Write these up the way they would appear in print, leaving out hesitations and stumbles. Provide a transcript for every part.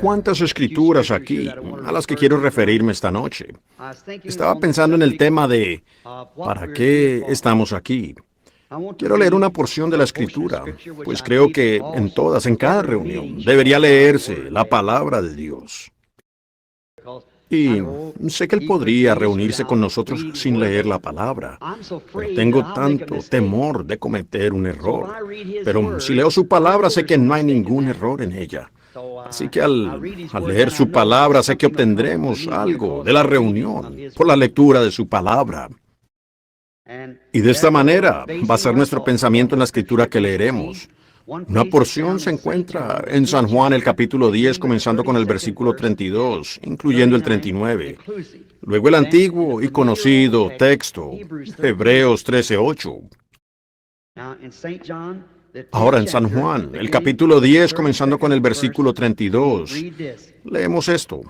cuantas escrituras aquí a las que quiero referirme esta noche. Estaba pensando en el tema de ¿para qué estamos aquí? Quiero leer una porción de la escritura, pues creo que en cada reunión, debería leerse la palabra de Dios. Y sé que Él podría reunirse con nosotros sin leer la palabra, pero tengo tanto temor de cometer un error. Pero si leo su palabra, sé que no hay ningún error en ella. Así que al leer su palabra, sé que obtendremos algo de la reunión por la lectura de su palabra. Y de esta manera va a ser nuestro pensamiento en la escritura que leeremos. Una porción se encuentra en San Juan, el capítulo 10, comenzando con el versículo 32, incluyendo el 39. Luego el antiguo y conocido texto, Hebreos 13:8. Ahora en San Juan, el capítulo 10, comenzando con el versículo 32, leemos esto.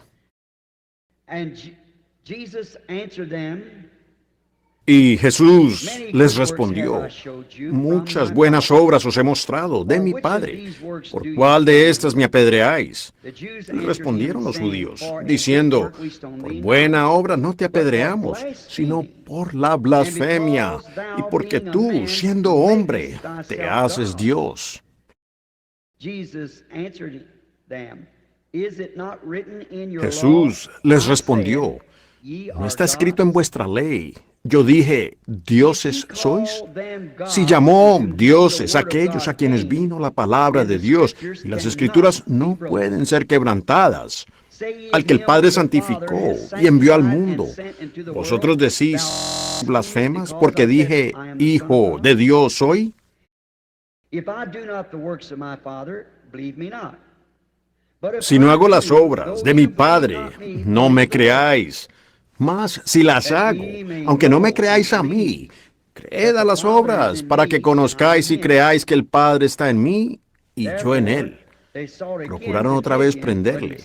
Y Jesús les respondió: muchas buenas obras os he mostrado de mi Padre. ¿Por cuál de estas me apedreáis? Le respondieron los judíos, diciendo: por buena obra no te apedreamos, sino por la blasfemia, y porque tú, siendo hombre, te haces Dios. Jesús les respondió: ¿no está escrito en vuestra ley? Yo dije, ¿dioses sois? Si llamó dioses aquellos a quienes vino la palabra de Dios, y las escrituras no pueden ser quebrantadas, al que el Padre santificó y envió al mundo, ¿vosotros decís blasfemas porque dije, hijo de Dios soy? Si no hago las obras de mi Padre, no me creáis. Mas si las hago, aunque no me creáis a mí, creed a las obras, para que conozcáis y creáis que el Padre está en mí y yo en él. Procuraron otra vez prenderle,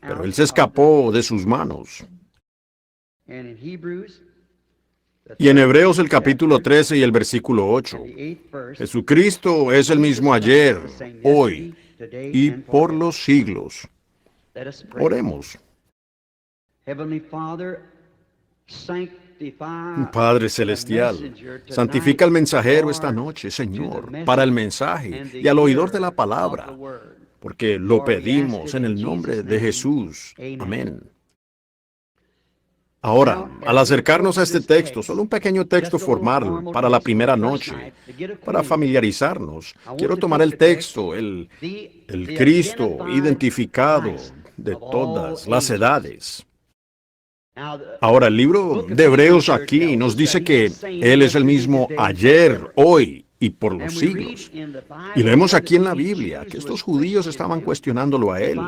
pero él se escapó de sus manos. Y en Hebreos el capítulo 13 y el versículo 8, Jesucristo es el mismo ayer, hoy y por los siglos. Oremos. Padre Celestial, santifica al mensajero esta noche, Señor, para el mensaje y al oidor de la palabra, porque lo pedimos en el nombre de Jesús. Amén. Ahora, al acercarnos a este texto, solo un pequeño texto formal para la primera noche, para familiarizarnos, quiero tomar el texto, el Cristo identificado de todas las edades. Ahora, el libro de Hebreos aquí nos dice que Él es el mismo ayer, hoy y por los siglos. Y leemos aquí en la Biblia que estos judíos estaban cuestionándolo a Él.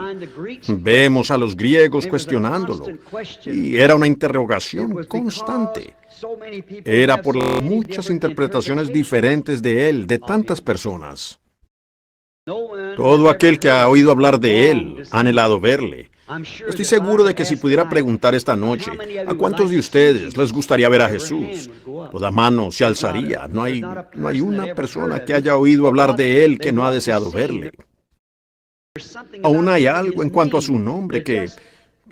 Vemos a los griegos cuestionándolo. Y era una interrogación constante. Era por las muchas interpretaciones diferentes de Él, de tantas personas. Todo aquel que ha oído hablar de Él ha anhelado verle. Estoy seguro de que si pudiera preguntar esta noche, ¿a cuántos de ustedes les gustaría ver a Jesús? Toda mano se alzaría. No hay una persona que haya oído hablar de Él que no ha deseado verle. Aún hay algo en cuanto a su nombre que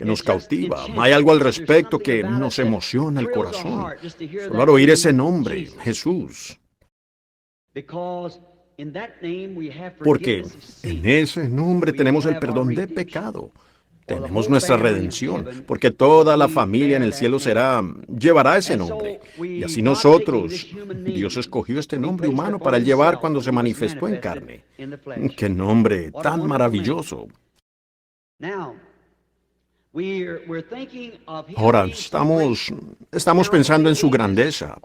nos cautiva. Hay algo al respecto que nos emociona el corazón. Solo al oír ese nombre, Jesús. Porque en ese nombre tenemos el perdón de pecado. Tenemos nuestra redención, porque toda la familia en el cielo llevará ese nombre. Y así nosotros, Dios escogió este nombre humano para llevar cuando se manifestó en carne. ¡Qué nombre tan maravilloso! Ahora estamos pensando en su grandeza,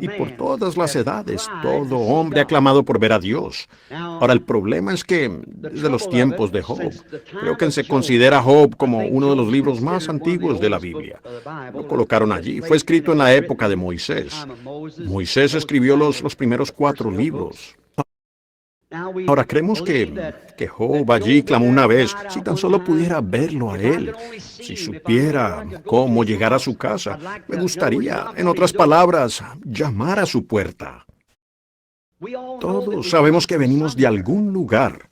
y por todas las edades, todo hombre ha clamado por ver a Dios. Ahora, el problema es que, desde los tiempos de Job, creo que se considera Job como uno de los libros más antiguos de la Biblia. Lo colocaron allí. Fue escrito en la época de Moisés. Moisés escribió los primeros 4 libros. Ahora, creemos que Job allí clamó una vez, si tan solo pudiera verlo a él, si supiera cómo llegar a su casa, me gustaría, en otras palabras, llamar a su puerta. Todos sabemos que venimos de algún lugar.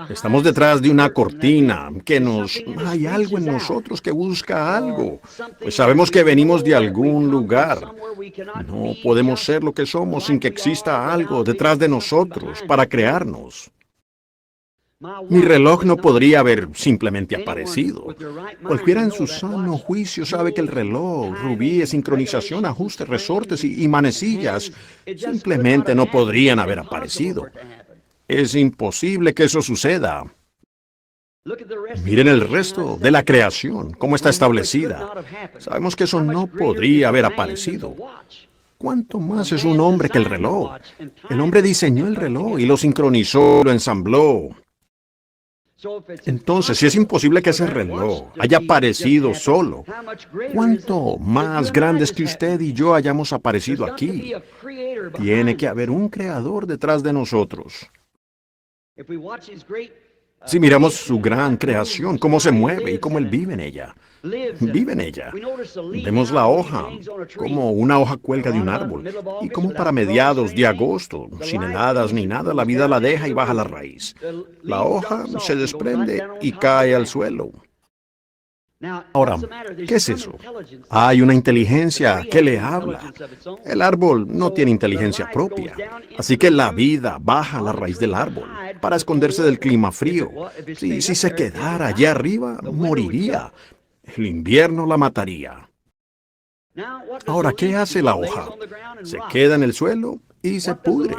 Estamos detrás de una cortina Hay algo en nosotros que busca algo. Pues sabemos que venimos de algún lugar. No podemos ser lo que somos sin que exista algo detrás de nosotros para crearnos. Mi reloj no podría haber simplemente aparecido. Cualquiera en su sano juicio sabe que el reloj, rubíes, sincronización, ajustes, resortes y manecillas simplemente no podrían haber aparecido. Es imposible que eso suceda. Miren el resto de la creación, cómo está establecida. Sabemos que eso no podría haber aparecido. ¿Cuánto más es un hombre que el reloj? El hombre diseñó el reloj y lo sincronizó, lo ensambló. Entonces, si es imposible que ese reloj haya aparecido solo, ¿cuánto más grandes que usted y yo hayamos aparecido aquí? Tiene que haber un creador detrás de nosotros. Si miramos su gran creación, cómo se mueve y cómo Él vive en ella. Vive en ella. Vemos la hoja, como una hoja cuelga de un árbol, y como para mediados de agosto, sin heladas ni nada, la vida la deja y baja la raíz. La hoja se desprende y cae al suelo. Ahora, ¿qué es eso? Hay una inteligencia que le habla. El árbol no tiene inteligencia propia, así que la vida baja a la raíz del árbol para esconderse del clima frío. Si se quedara allá arriba, moriría. El invierno la mataría. Ahora, ¿qué hace la hoja? Se queda en el suelo y se pudre.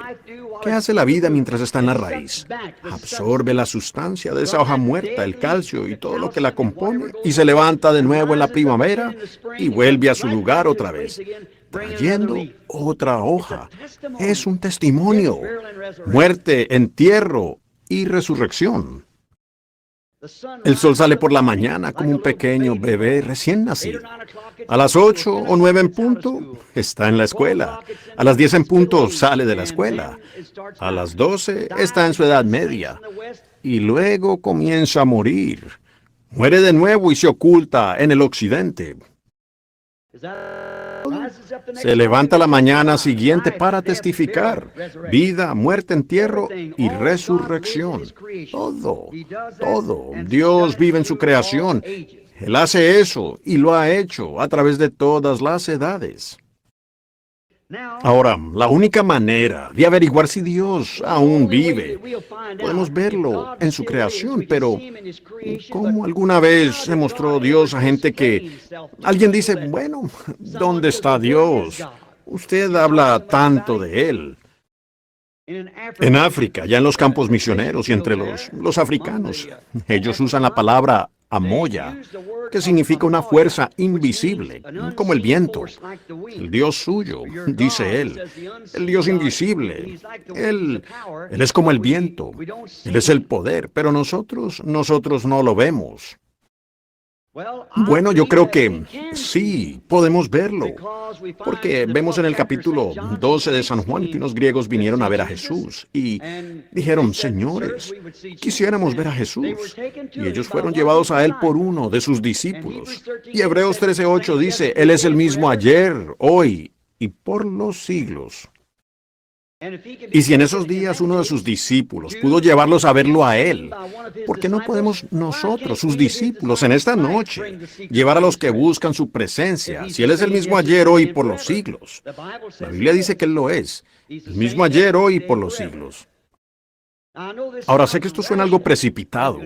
¿Qué hace la vida mientras está en la raíz? Absorbe la sustancia de esa hoja muerta, el calcio y todo lo que la compone, y se levanta de nuevo en la primavera y vuelve a su lugar otra vez, trayendo otra hoja. Es un testimonio. Muerte, entierro y resurrección. El sol sale por la mañana como un pequeño bebé recién nacido. A las 8 o 9 en punto está en la escuela. A las 10 en punto sale de la escuela. A las 12 está en su edad media. Y luego comienza a morir. Muere de nuevo y se oculta en el occidente. Se levanta la mañana siguiente para testificar. Vida, muerte, entierro y resurrección. Todo. Dios vive en su creación. Él hace eso y lo ha hecho a través de todas las edades. Ahora, la única manera de averiguar si Dios aún vive, podemos verlo en su creación, pero ¿cómo alguna vez se mostró Dios a gente que alguien dice, bueno, ¿dónde está Dios? Usted habla tanto de Él. En África, ya en los campos misioneros y entre los africanos, ellos usan la palabra amoya, que significa una fuerza invisible, como el viento. El Dios suyo, dice él, el Dios invisible. Él es como el viento. Él es el poder, pero nosotros no lo vemos. Bueno, yo creo que sí, podemos verlo, porque vemos en el capítulo 12 de San Juan que unos griegos vinieron a ver a Jesús y dijeron, señores, quisiéramos ver a Jesús. Y ellos fueron llevados a él por uno de sus discípulos. Y Hebreos 13:8 dice, Él es el mismo ayer, hoy y por los siglos. Y si en esos días uno de sus discípulos pudo llevarlos a verlo a él, ¿por qué no podemos nosotros, sus discípulos, en esta noche, llevar a los que buscan su presencia, si Él es el mismo ayer, hoy y por los siglos? La Biblia dice que Él lo es, el mismo ayer, hoy y por los siglos. Ahora sé que esto suena algo precipitado,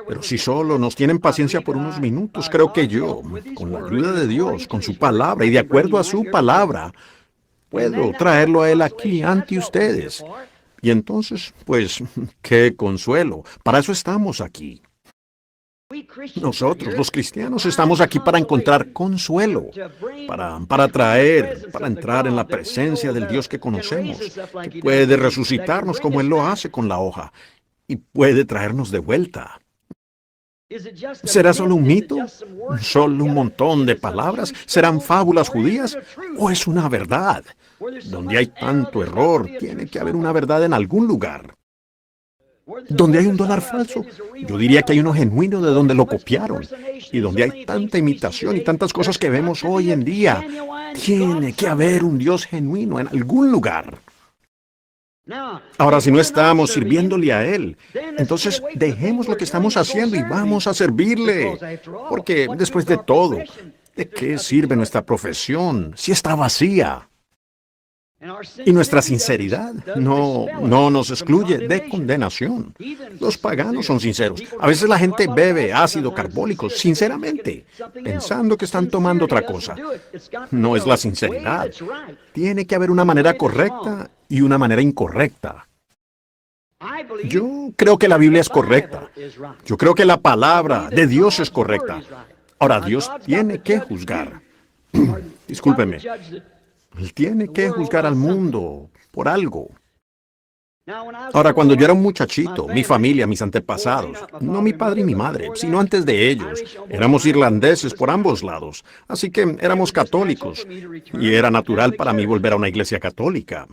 pero si solo nos tienen paciencia por unos minutos, creo que yo, con la ayuda de Dios, con su palabra y de acuerdo a su palabra, puedo traerlo a Él aquí ante ustedes. Y entonces, pues, qué consuelo. Para eso estamos aquí. Nosotros, los cristianos, estamos aquí para encontrar consuelo, para entrar en la presencia del Dios que conocemos, que puede resucitarnos como Él lo hace con la hoja y puede traernos de vuelta. ¿Será solo un mito? ¿Solo un montón de palabras? ¿Serán fábulas judías? ¿O es una verdad? Donde hay tanto error, tiene que haber una verdad en algún lugar. Donde hay un dólar falso, yo diría que hay uno genuino de donde lo copiaron. Y donde hay tanta imitación y tantas cosas que vemos hoy en día, tiene que haber un Dios genuino en algún lugar. Ahora, si no estamos sirviéndole a Él, entonces dejemos lo que estamos haciendo y vamos a servirle. Porque después de todo, ¿de qué sirve nuestra profesión si está vacía? Y nuestra sinceridad no nos excluye de condenación. Los paganos son sinceros. A veces la gente bebe ácido carbólico sinceramente, pensando que están tomando otra cosa. No es la sinceridad. Tiene que haber una manera correcta y una manera incorrecta. Yo creo que la Biblia es correcta. Yo creo que la palabra de Dios es correcta. Ahora, Dios tiene que juzgar. Discúlpeme. Él tiene que juzgar al mundo por algo. Ahora, cuando yo era un muchachito, mi familia, mis antepasados, no mi padre y mi madre, sino antes de ellos, éramos irlandeses por ambos lados, así que éramos católicos, y era natural para mí volver a una iglesia católica.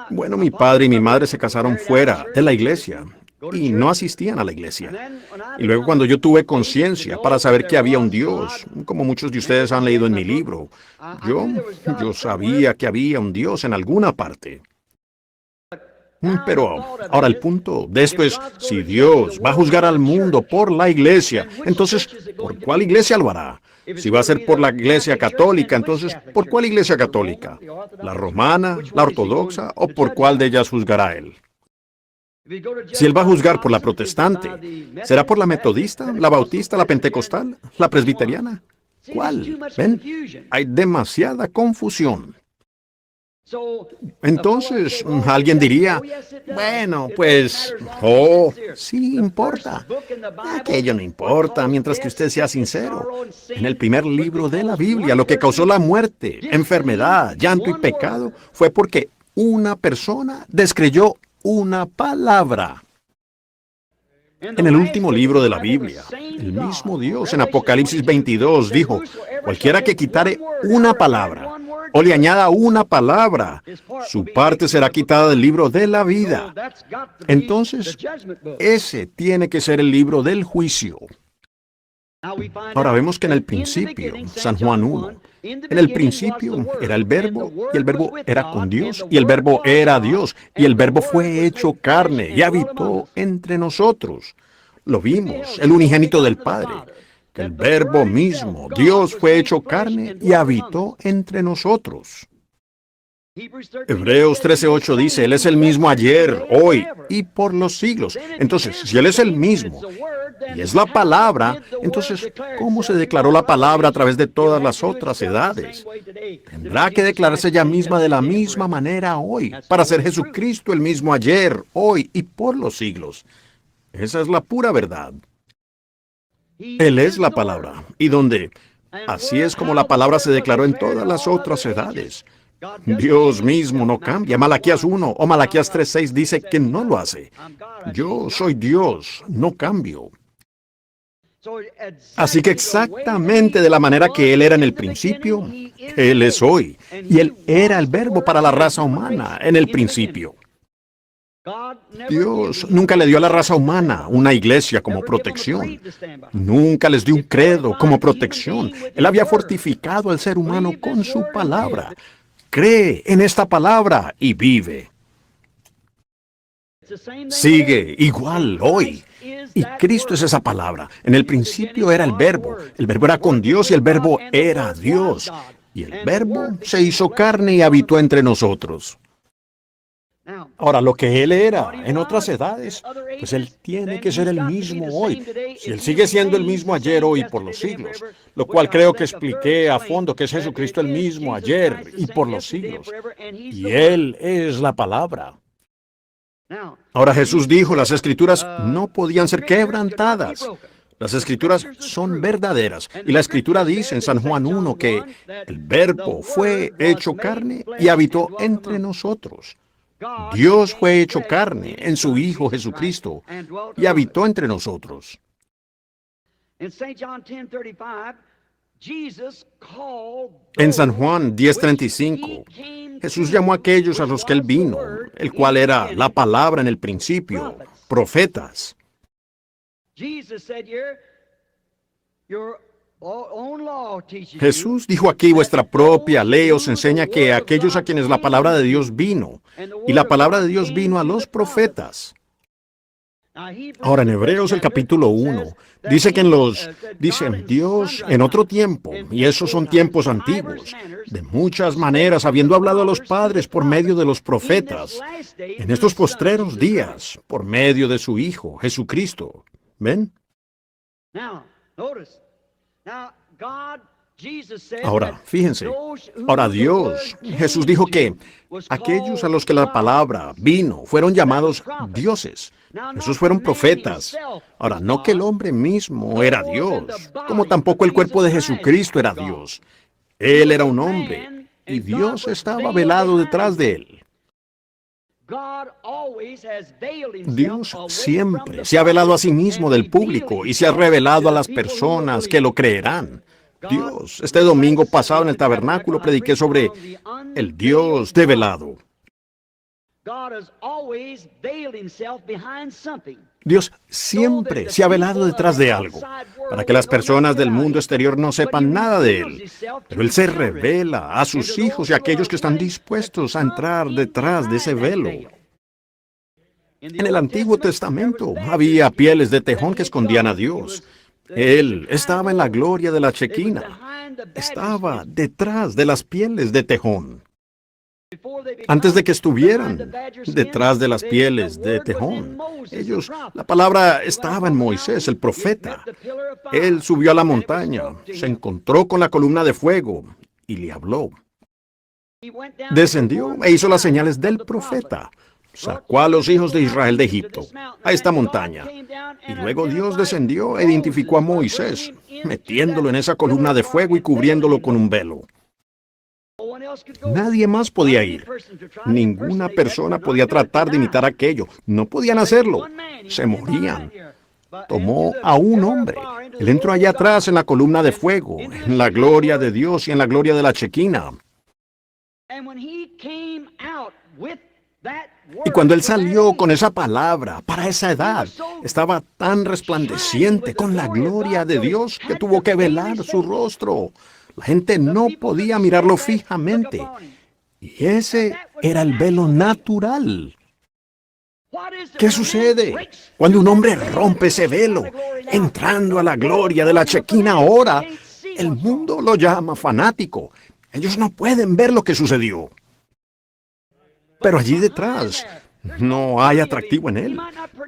Bueno, mi padre y mi madre se casaron fuera de la iglesia, y no asistían a la iglesia. Y luego cuando yo tuve conciencia para saber que había un Dios, como muchos de ustedes han leído en mi libro, yo sabía que había un Dios en alguna parte. Pero ahora el punto de esto es, si Dios va a juzgar al mundo por la iglesia, entonces, ¿por cuál iglesia lo hará? Si va a ser por la iglesia católica, entonces, ¿por cuál iglesia católica? ¿La romana, la ortodoxa o por cuál de ellas juzgará Él? Si Él va a juzgar por la protestante, ¿será por la metodista, la bautista, la pentecostal, la presbiteriana? ¿Cuál? ¿Ven? Hay demasiada confusión. Entonces, alguien diría, bueno, pues, sí importa. Aquello no importa mientras que usted sea sincero. En el primer libro de la Biblia, lo que causó la muerte, enfermedad, llanto y pecado fue porque una persona descreyó una palabra. En el último libro de la Biblia, el mismo Dios en Apocalipsis 22 dijo, cualquiera que quitare una palabra o le añada una palabra, su parte será quitada del libro de la vida. Entonces, ese tiene que ser el libro del juicio. Ahora vemos que en el principio, San Juan 1, en el principio era el Verbo, y el Verbo era con Dios, y el Verbo era Dios, y el Verbo fue hecho carne y habitó entre nosotros. Lo vimos, el unigénito del Padre, que el Verbo mismo, Dios, fue hecho carne y habitó entre nosotros. Hebreos 13:8 dice, Él es el mismo ayer, hoy y por los siglos. Entonces, si Él es el mismo y es la palabra, entonces, ¿cómo se declaró la palabra a través de todas las otras edades? Tendrá que declararse ella misma de la misma manera hoy, para ser Jesucristo el mismo ayer, hoy y por los siglos. Esa es la pura verdad. Él es la palabra, y donde así es como la palabra se declaró en todas las otras edades. Dios mismo no cambia. Malaquías 1 o Malaquías 3:6 dice que no lo hace. Yo soy Dios, no cambio. Así que exactamente de la manera que Él era en el principio, Él es hoy. Y Él era el Verbo para la raza humana en el principio. Dios nunca le dio a la raza humana una iglesia como protección. Nunca les dio un credo como protección. Él había fortificado al ser humano con su palabra. Cree en esta palabra y vive. Sigue igual hoy. Y Cristo es esa palabra. En el principio era el Verbo era con Dios y el Verbo era Dios. Y el Verbo se hizo carne y habitó entre nosotros. Ahora, lo que Él era en otras edades, pues Él tiene que ser el mismo hoy. Si Él sigue siendo el mismo ayer, hoy y por los siglos, lo cual creo que expliqué a fondo que es Jesucristo el mismo ayer y por los siglos. Y Él es la palabra. Ahora Jesús dijo, las Escrituras no podían ser quebrantadas. Las Escrituras son verdaderas. Y la Escritura dice en San Juan 1 que el Verbo fue hecho carne y habitó entre nosotros. Dios fue hecho carne en su Hijo Jesucristo y habitó entre nosotros. En San Juan 10:35, Jesús llamó a aquellos a los que Él vino, el cual era la palabra en el principio, profetas. Jesús dijo aquí, vuestra propia ley os enseña que aquellos a quienes la palabra de Dios vino, y la palabra de Dios vino a los profetas. Ahora, en Hebreos el capítulo 1, dice que dice Dios en otro tiempo, y esos son tiempos antiguos, de muchas maneras, habiendo hablado a los padres por medio de los profetas, en estos postreros días, por medio de su Hijo, Jesucristo. ¿Ven? Ahora, fíjense, ahora Dios, Jesús dijo que aquellos a los que la palabra vino fueron llamados dioses. Esos fueron profetas. Ahora, no que el hombre mismo era Dios, como tampoco el cuerpo de Jesucristo era Dios. Él era un hombre, y Dios estaba velado detrás de él. Dios siempre se ha velado a sí mismo del público y se ha revelado a las personas que lo creerán. Dios, este domingo pasado en el tabernáculo prediqué sobre el Dios develado. Dios siempre se ha velado detrás de algo, para que las personas del mundo exterior no sepan nada de Él. Pero Él se revela a sus hijos y a aquellos que están dispuestos a entrar detrás de ese velo. En el Antiguo Testamento había pieles de tejón que escondían a Dios. Él estaba en la gloria de la Chequina. Estaba detrás de las pieles de tejón. Antes de que estuvieran detrás de las pieles de tejón, la palabra estaba en Moisés, el profeta. Él subió a la montaña, se encontró con la columna de fuego y le habló. Descendió e hizo las señales del profeta. Sacó a los hijos de Israel de Egipto, a esta montaña. Y luego Dios descendió e identificó a Moisés, metiéndolo en esa columna de fuego y cubriéndolo con un velo. Nadie más podía ir. Ninguna persona podía tratar de imitar aquello. No podían hacerlo. Se morían. Tomó a un hombre. Él entró allá atrás en la columna de fuego, en la gloria de Dios y en la gloria de la Chequina. Y cuando él salió con esa palabra, para esa edad, estaba tan resplandeciente con la gloria de Dios que tuvo que velar su rostro. La gente no podía mirarlo fijamente. Y ese era el velo natural. ¿Qué sucede cuando un hombre rompe ese velo, entrando a la gloria de la Chequina ahora? El mundo lo llama fanático. Ellos no pueden ver lo que sucedió. Pero allí detrás no hay atractivo en él.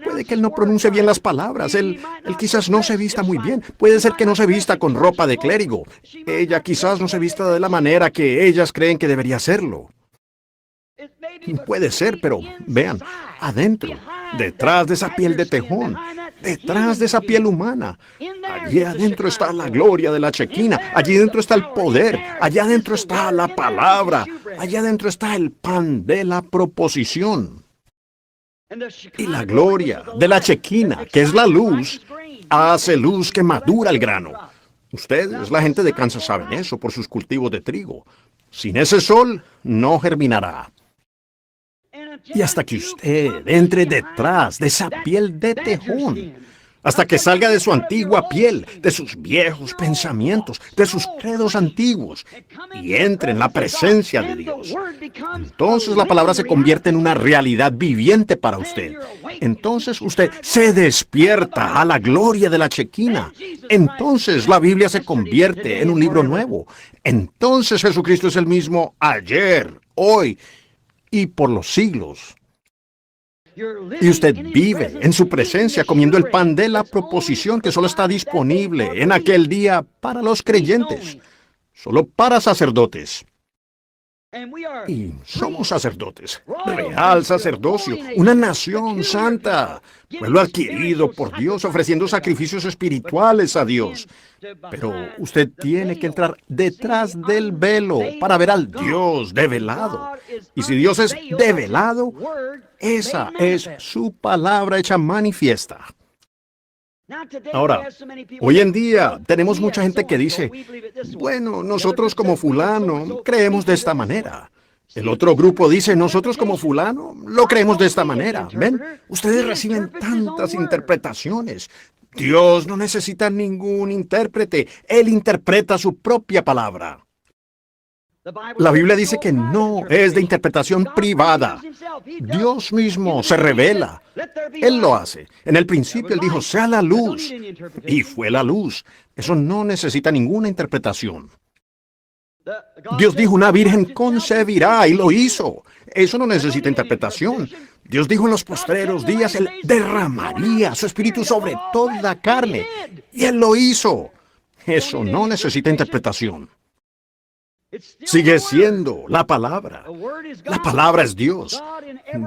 Puede que él no pronuncie bien las palabras. Él quizás no se vista muy bien. Puede ser que no se vista con ropa de clérigo. Ella quizás no se vista de la manera que ellas creen que debería hacerlo. Puede ser, pero vean, adentro, detrás de esa piel de tejón, detrás de esa piel humana, allí adentro está la gloria de la Chequina, allí adentro está el poder, allá adentro está la palabra, allá adentro está el pan de la proposición. Y la gloria de la Chequina, que es la luz, hace luz que madura el grano. Ustedes, la gente de Kansas, saben eso por sus cultivos de trigo. Sin ese sol, no germinará. Y hasta que usted entre detrás de esa piel de tejón, hasta que salga de su antigua piel, de sus viejos pensamientos, de sus credos antiguos, y entre en la presencia de Dios. Entonces la palabra se convierte en una realidad viviente para usted. Entonces usted se despierta a la gloria de la Chequina. Entonces la Biblia se convierte en un libro nuevo. Entonces Jesucristo es el mismo ayer, hoy y por los siglos. Y usted vive en su presencia comiendo el pan de la proposición que solo está disponible en aquel día para los creyentes, solo para sacerdotes. Y somos sacerdotes, real sacerdocio, una nación santa, pueblo adquirido por Dios ofreciendo sacrificios espirituales a Dios. Pero usted tiene que entrar detrás del velo para ver al Dios develado. Y si Dios es develado, esa es su palabra hecha manifiesta. Ahora, hoy en día tenemos mucha gente que dice, bueno, nosotros como fulano creemos de esta manera. El otro grupo dice, nosotros como fulano lo creemos de esta manera. ¿Ven? Ustedes reciben tantas interpretaciones. Dios no necesita ningún intérprete. Él interpreta su propia palabra. La Biblia dice que no es de interpretación privada. Dios mismo se revela. Él lo hace. En el principio Él dijo, sea la luz. Y fue la luz. Eso no necesita ninguna interpretación. Dios dijo, una virgen concebirá, y lo hizo. Eso no necesita interpretación. Dios dijo en los postreros días, Él derramaría su espíritu sobre toda carne. Y Él lo hizo. Eso no necesita interpretación. Sigue siendo la palabra. La palabra es Dios.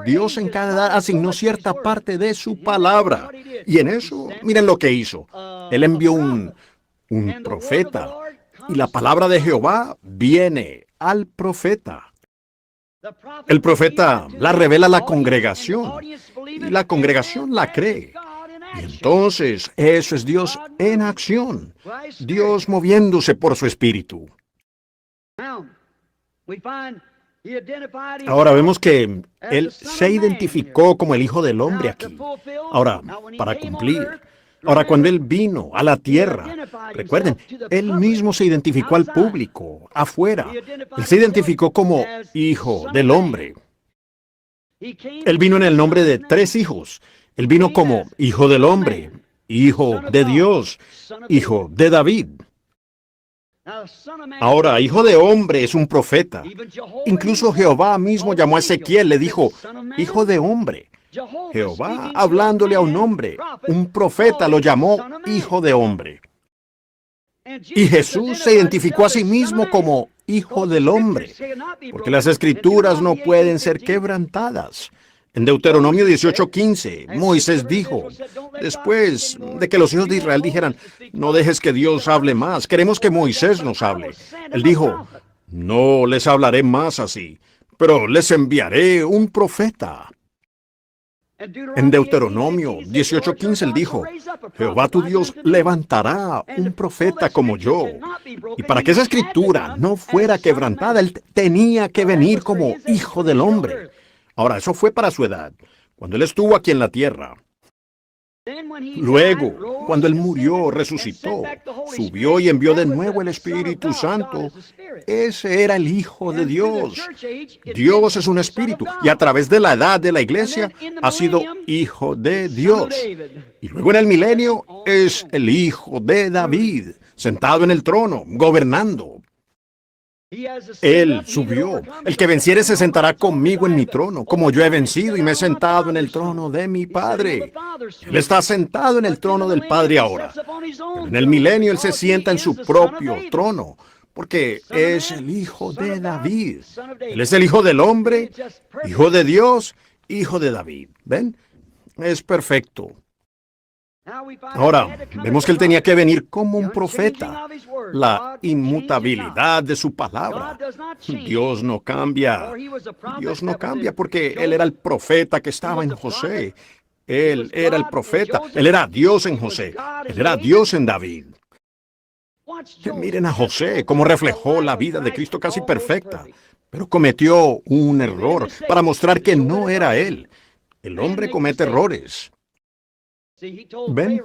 Dios en cada edad asignó cierta parte de su palabra. Y en eso, miren lo que hizo. Él envió un profeta. Y la palabra de Jehová viene al profeta. El profeta la revela a la congregación. Y la congregación la cree. Y entonces, eso es Dios en acción. Dios moviéndose por su espíritu. Ahora vemos que Él se identificó como el Hijo del Hombre aquí. Ahora, para cumplir. Ahora, cuando Él vino a la tierra, recuerden, Él mismo se identificó al público, afuera. Él se identificó como Hijo del Hombre. Él vino en el nombre de 3 hijos. Él vino como Hijo del Hombre, Hijo de Dios, Hijo de David. Ahora, Hijo de Hombre es un profeta. Incluso Jehová mismo llamó a Ezequiel, le dijo, Hijo de Hombre. Jehová, hablándole a un hombre, un profeta, lo llamó Hijo de Hombre. Y Jesús se identificó a sí mismo como Hijo del Hombre, porque las Escrituras no pueden ser quebrantadas. En Deuteronomio 18:15, Moisés dijo, después de que los hijos de Israel dijeran, no dejes que Dios hable más, queremos que Moisés nos hable. Él dijo, no les hablaré más así, pero les enviaré un profeta. En Deuteronomio 18:15 Él dijo, Jehová tu Dios levantará un profeta como yo. Y para que esa escritura no fuera quebrantada, Él tenía que venir como Hijo del Hombre. Ahora, eso fue para su edad, cuando Él estuvo aquí en la tierra. Luego, cuando Él murió, resucitó, subió y envió de nuevo el Espíritu Santo, ese era el Hijo de Dios. Dios es un espíritu y a través de la edad de la iglesia ha sido Hijo de Dios. Y luego en el milenio es el Hijo de David, sentado en el trono, gobernando. Él subió. El que venciere se sentará conmigo en mi trono, como yo he vencido y me he sentado en el trono de mi Padre. Él está sentado en el trono del Padre ahora. Pero en el milenio Él se sienta en su propio trono, porque es el Hijo de David. Él es el Hijo del Hombre, Hijo de Dios, Hijo de David. ¿Ven? Es perfecto. Ahora, vemos que Él tenía que venir como un profeta. La inmutabilidad de su palabra. Dios no cambia. Dios no cambia porque Él era el profeta que estaba en José. Él era el profeta. Él era Dios en José. Él era Dios en David. Miren a José, cómo reflejó la vida de Cristo casi perfecta. Pero cometió un error para mostrar que no era Él. El hombre comete errores. ¿Ven?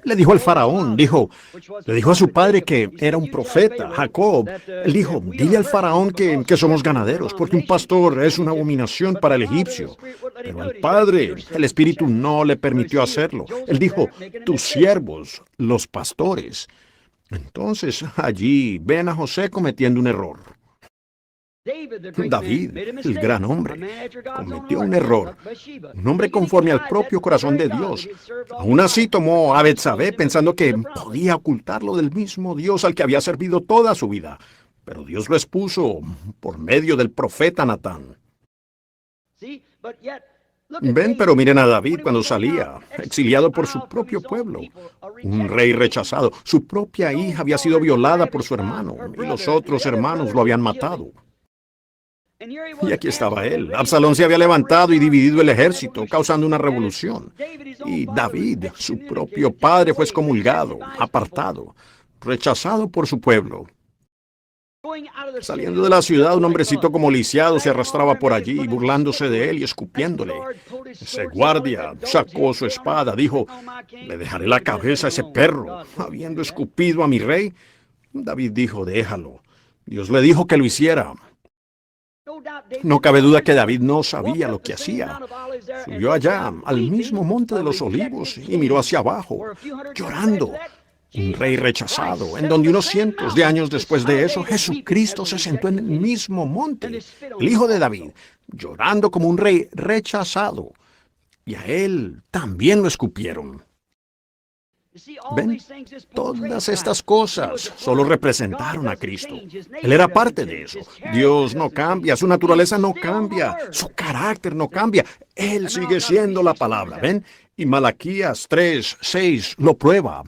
Le dijo al faraón, le dijo a su padre que era un profeta, Jacob. Él dijo, dile al faraón que somos ganaderos, porque un pastor es una abominación para el egipcio. Pero al padre, el espíritu no le permitió hacerlo. Él dijo, tus siervos, los pastores. Entonces, allí ven a José cometiendo un error. David, el gran hombre, cometió un error. Un hombre conforme al propio corazón de Dios. Aún así tomó a Betsabé pensando que podía ocultarlo del mismo Dios al que había servido toda su vida. Pero Dios lo expuso por medio del profeta Natán. Ven, pero miren a David cuando salía, exiliado por su propio pueblo. Un rey rechazado. Su propia hija había sido violada por su hermano y los otros hermanos lo habían matado. Y aquí estaba él. Absalón se había levantado y dividido el ejército, causando una revolución. Y David, su propio padre, fue excomulgado, apartado, rechazado por su pueblo. Saliendo de la ciudad, un hombrecito como lisiado se arrastraba por allí, burlándose de él y escupiéndole. Ese guardia sacó su espada, dijo: «Le dejaré la cabeza a ese perro, habiendo escupido a mi rey». David dijo: «Déjalo». Dios le dijo que lo hiciera. No cabe duda que David no sabía lo que hacía. Subió allá, al mismo monte de los olivos, y miró hacia abajo, llorando. Un rey rechazado, en donde unos cientos de años después de eso, Jesucristo se sentó en el mismo monte, el hijo de David, llorando como un rey rechazado. Y a él también lo escupieron. ¿Ven? Todas estas cosas solo representaron a Cristo. Él era parte de eso. Dios no cambia, su naturaleza no cambia, su carácter no cambia. Él sigue siendo la palabra, ¿ven? Y Malaquías 3:6 lo prueba.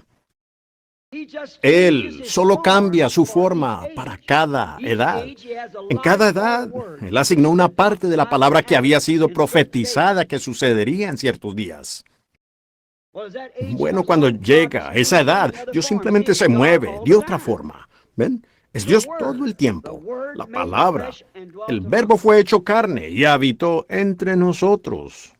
Él solo cambia su forma para cada edad. En cada edad, Él asignó una parte de la palabra que había sido profetizada que sucedería en ciertos días. Bueno, cuando llega esa edad, Dios simplemente se mueve de otra forma. ¿Ven? Es Dios todo el tiempo. La palabra, el Verbo fue hecho carne y habitó entre nosotros.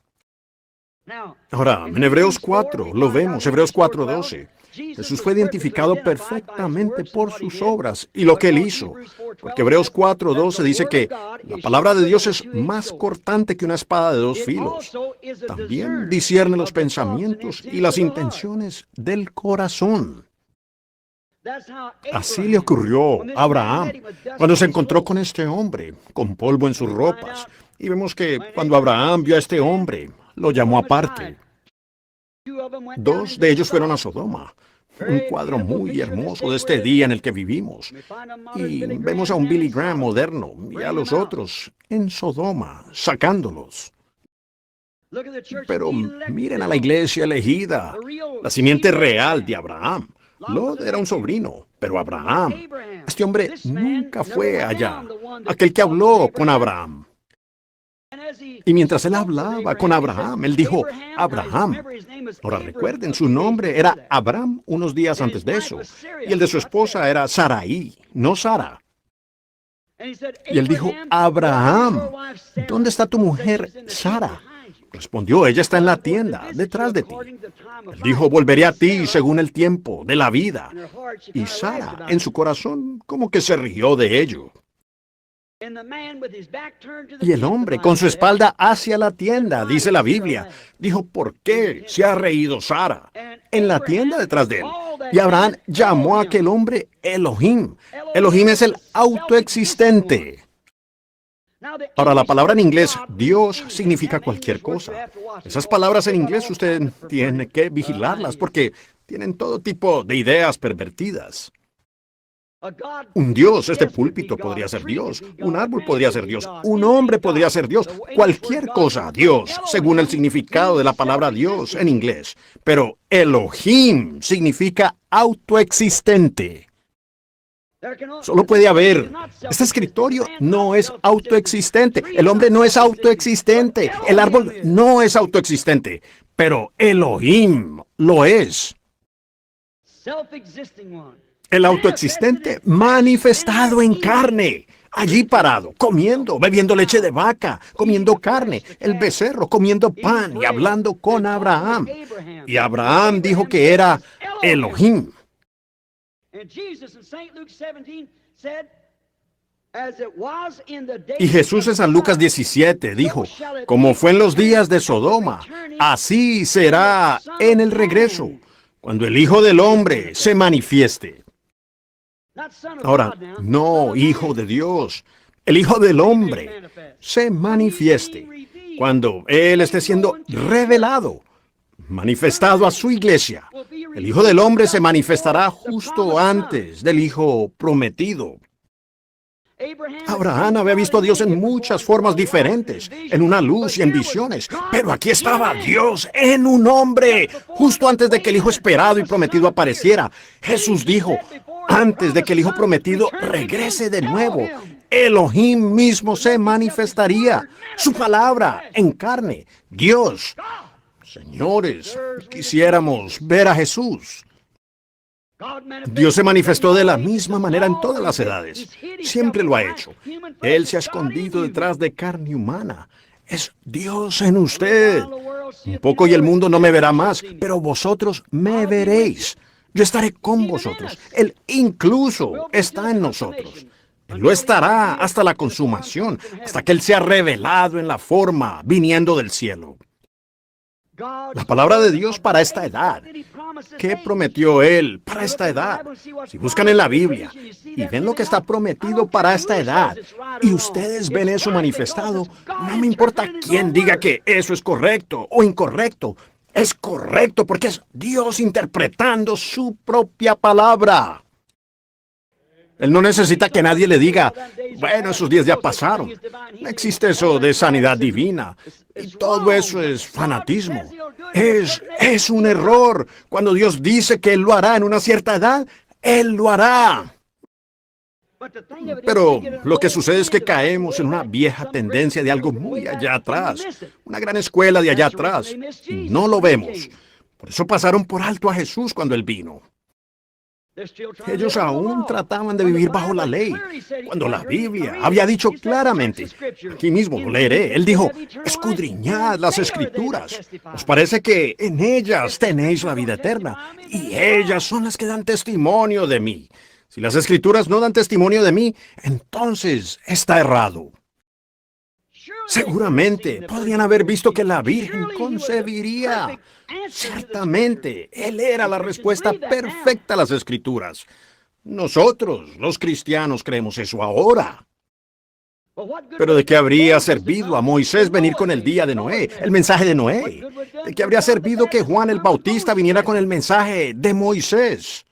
Ahora, en Hebreos 4, lo vemos, Hebreos 4:12. Jesús fue identificado perfectamente por sus obras y lo que Él hizo. Porque Hebreos 4:12 dice que la palabra de Dios es más cortante que una espada de dos filos. También discierne los pensamientos y las intenciones del corazón. Así le ocurrió a Abraham cuando se encontró con este hombre, con polvo en sus ropas. Y vemos que cuando Abraham vio a este hombre, lo llamó aparte. 2 de ellos fueron a Sodoma. Un cuadro muy hermoso de este día en el que vivimos. Y vemos a un Billy Graham moderno y a los otros en Sodoma, sacándolos. Pero miren a la iglesia elegida, la simiente real de Abraham. Lot era un sobrino, pero Abraham, este hombre nunca fue allá, aquel que habló con Abraham. Y mientras él hablaba con Abraham, él dijo: «Abraham». Ahora recuerden, su nombre era Abram unos días antes de eso, y el de su esposa era Sarai, no Sara. Y él dijo: «Abraham, ¿dónde está tu mujer Sara?» Respondió: «Ella está en la tienda, detrás de ti». Él dijo: «Volveré a ti según el tiempo de la vida». Y Sara, en su corazón, como que se rió de ello. Y el hombre, con su espalda hacia la tienda, dice la Biblia, dijo: «¿Por qué se ha reído Sara?», en la tienda detrás de él. Y Abraham llamó a aquel hombre Elohim. Elohim es el autoexistente. Ahora, la palabra en inglés, Dios, significa cualquier cosa. Esas palabras en inglés usted tiene que vigilarlas porque tienen todo tipo de ideas pervertidas. Un Dios, este púlpito podría ser Dios, un árbol podría ser Dios, un hombre podría ser Dios, cualquier cosa, Dios, según el significado de la palabra Dios en inglés. Pero Elohim significa autoexistente. Solo puede haber. Este escritorio no es autoexistente, el hombre no es autoexistente, el árbol no es autoexistente, pero Elohim lo es. El autoexistente manifestado en carne, allí parado, comiendo, bebiendo leche de vaca, comiendo carne, el becerro comiendo pan y hablando con Abraham. Y Abraham dijo que era Elohim. Y Jesús en San Lucas 17 dijo: «Como fue en los días de Sodoma, así será en el regreso, cuando el Hijo del Hombre se manifieste». Ahora, no Hijo de Dios, el Hijo del Hombre se manifieste, cuando Él esté siendo revelado, manifestado a su iglesia. El Hijo del Hombre se manifestará justo antes del Hijo prometido. Abraham había visto a Dios en muchas formas diferentes, en una luz y en visiones, pero aquí estaba Dios en un hombre, justo antes de que el Hijo esperado y prometido apareciera. Jesús dijo: «Antes de que el Hijo prometido regrese de nuevo, Elohim mismo se manifestaría, su palabra en carne, Dios». Señores, quisiéramos ver a Jesús. Dios se manifestó de la misma manera en todas las edades. Siempre lo ha hecho. Él se ha escondido detrás de carne humana. Es Dios en usted. Un poco y el mundo no me verá más, pero vosotros me veréis. Yo estaré con vosotros. Él incluso está en nosotros. Él lo estará hasta la consumación, hasta que Él sea revelado en la forma viniendo del cielo. La palabra de Dios para esta edad. ¿Qué prometió Él para esta edad? Si buscan en la Biblia y ven lo que está prometido para esta edad, y ustedes ven eso manifestado, no me importa quién diga que eso es correcto o incorrecto. Es correcto porque es Dios interpretando su propia palabra. Él no necesita que nadie le diga, bueno, esos días ya pasaron. No existe eso de sanidad divina. Y todo eso es fanatismo. Es un error. Cuando Dios dice que Él lo hará en una cierta edad, Él lo hará. Pero lo que sucede es que caemos en una vieja tendencia de algo muy allá atrás. Una gran escuela de allá atrás. Y no lo vemos. Por eso pasaron por alto a Jesús cuando Él vino. Ellos aún trataban de vivir bajo la ley, cuando la Biblia había dicho claramente, aquí mismo lo leeré, Él dijo, escudriñad las Escrituras, os parece que en ellas tenéis la vida eterna, y ellas son las que dan testimonio de mí. Si las Escrituras no dan testimonio de mí, entonces está errado. Seguramente podrían haber visto que la Virgen concebiría. Ciertamente, Él era la respuesta perfecta a las Escrituras. Nosotros, los cristianos, creemos eso ahora. Pero ¿de qué habría servido a Moisés venir con el día de Noé, el mensaje de Noé? ¿De qué habría servido que Juan el Bautista viniera con el mensaje de Moisés?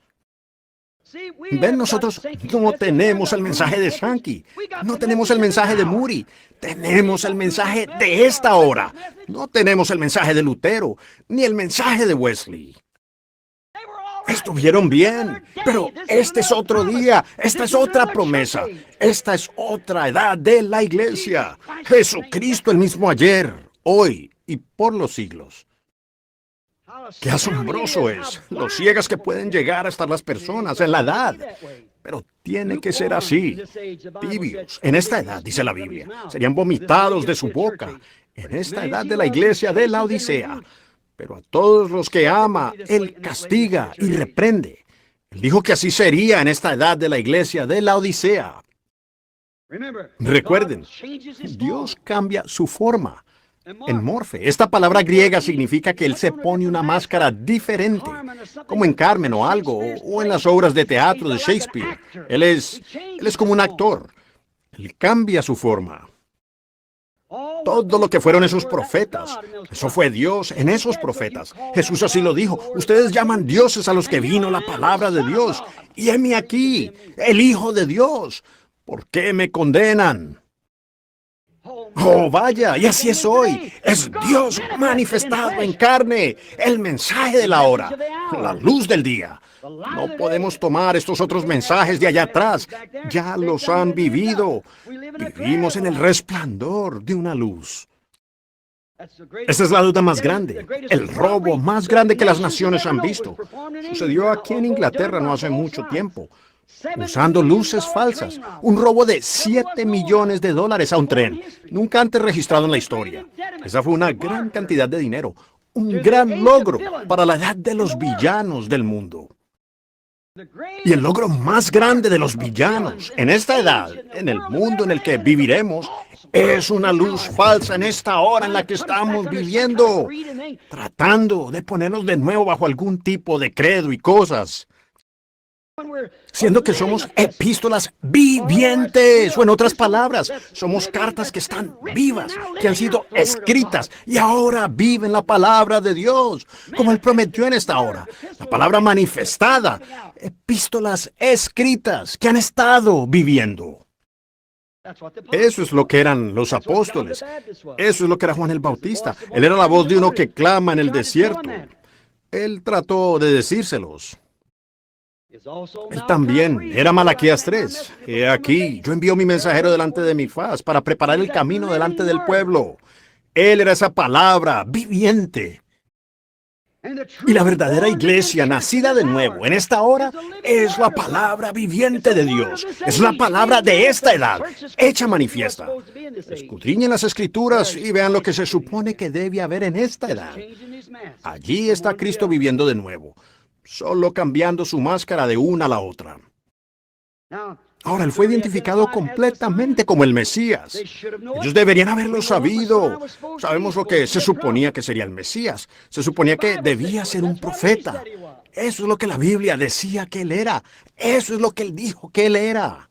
Ven, nosotros no tenemos el mensaje de Sankey, no tenemos el mensaje de Moody, tenemos el mensaje de esta hora. No tenemos el mensaje de Lutero, ni el mensaje de Wesley. Estuvieron bien, pero este es otro día, esta es otra promesa, esta es otra edad de la iglesia. Jesucristo el mismo ayer, hoy y por los siglos. ¡Qué asombroso es! Lo ciegas que pueden llegar a estar las personas en la edad. Pero tiene que ser así. Tibios, en esta edad, dice la Biblia, serían vomitados de su boca. En esta edad de la iglesia de la Odisea. Pero a todos los que ama, Él castiga y reprende. Él dijo que así sería en esta edad de la iglesia de la Odisea. Recuerden, Dios cambia su forma. En morfe, esta palabra griega significa que Él se pone una máscara diferente, como en Carmen o algo, o en las obras de teatro de Shakespeare. Él es como un actor. Él cambia su forma. Todo lo que fueron esos profetas, eso fue Dios en esos profetas. Jesús así lo dijo. Ustedes llaman dioses a los que vino la palabra de Dios. Y heme aquí, el Hijo de Dios. ¿Por qué me condenan? Oh, vaya, y así es hoy. Es Dios manifestado en carne, el mensaje de la hora, la luz del día. No podemos tomar estos otros mensajes de allá atrás. Ya los han vivido. Vivimos en el resplandor de una luz. Esta es la duda más grande, el robo más grande que las naciones han visto. Sucedió aquí en Inglaterra no hace mucho tiempo. Usando luces falsas, un robo de $7 millones a un tren, nunca antes registrado en la historia. Esa fue una gran cantidad de dinero, un gran logro para la edad de los villanos del mundo. Y el logro más grande de los villanos en esta edad, en el mundo en el que viviremos, es una luz falsa en esta hora en la que estamos viviendo, tratando de ponernos de nuevo bajo algún tipo de credo y cosas. Siendo que somos epístolas vivientes, o en otras palabras, somos cartas que están vivas, que han sido escritas y ahora viven la palabra de Dios, como Él prometió en esta hora, la palabra manifestada, epístolas escritas que han estado viviendo. Eso es lo que eran los apóstoles, eso es lo que era Juan el Bautista, él era la voz de uno que clama en el desierto. Él trató de decírselos. Él también era Malaquías 3. He aquí, yo envío mi mensajero delante de mi faz para preparar el camino delante del pueblo. Él era esa palabra viviente. Y la verdadera iglesia nacida de nuevo en esta hora es la palabra viviente de Dios. Es la palabra de esta edad, hecha manifiesta. Escudriñen las Escrituras y vean lo que se supone que debe haber en esta edad. Allí está Cristo viviendo de nuevo, solo cambiando su máscara de una a la otra. Ahora, él fue identificado completamente como el Mesías. Ellos deberían haberlo sabido. Sabemos lo que se suponía que sería el Mesías. Se suponía que debía ser un profeta. Eso es lo que la Biblia decía que él era. Eso es lo que él dijo que él era.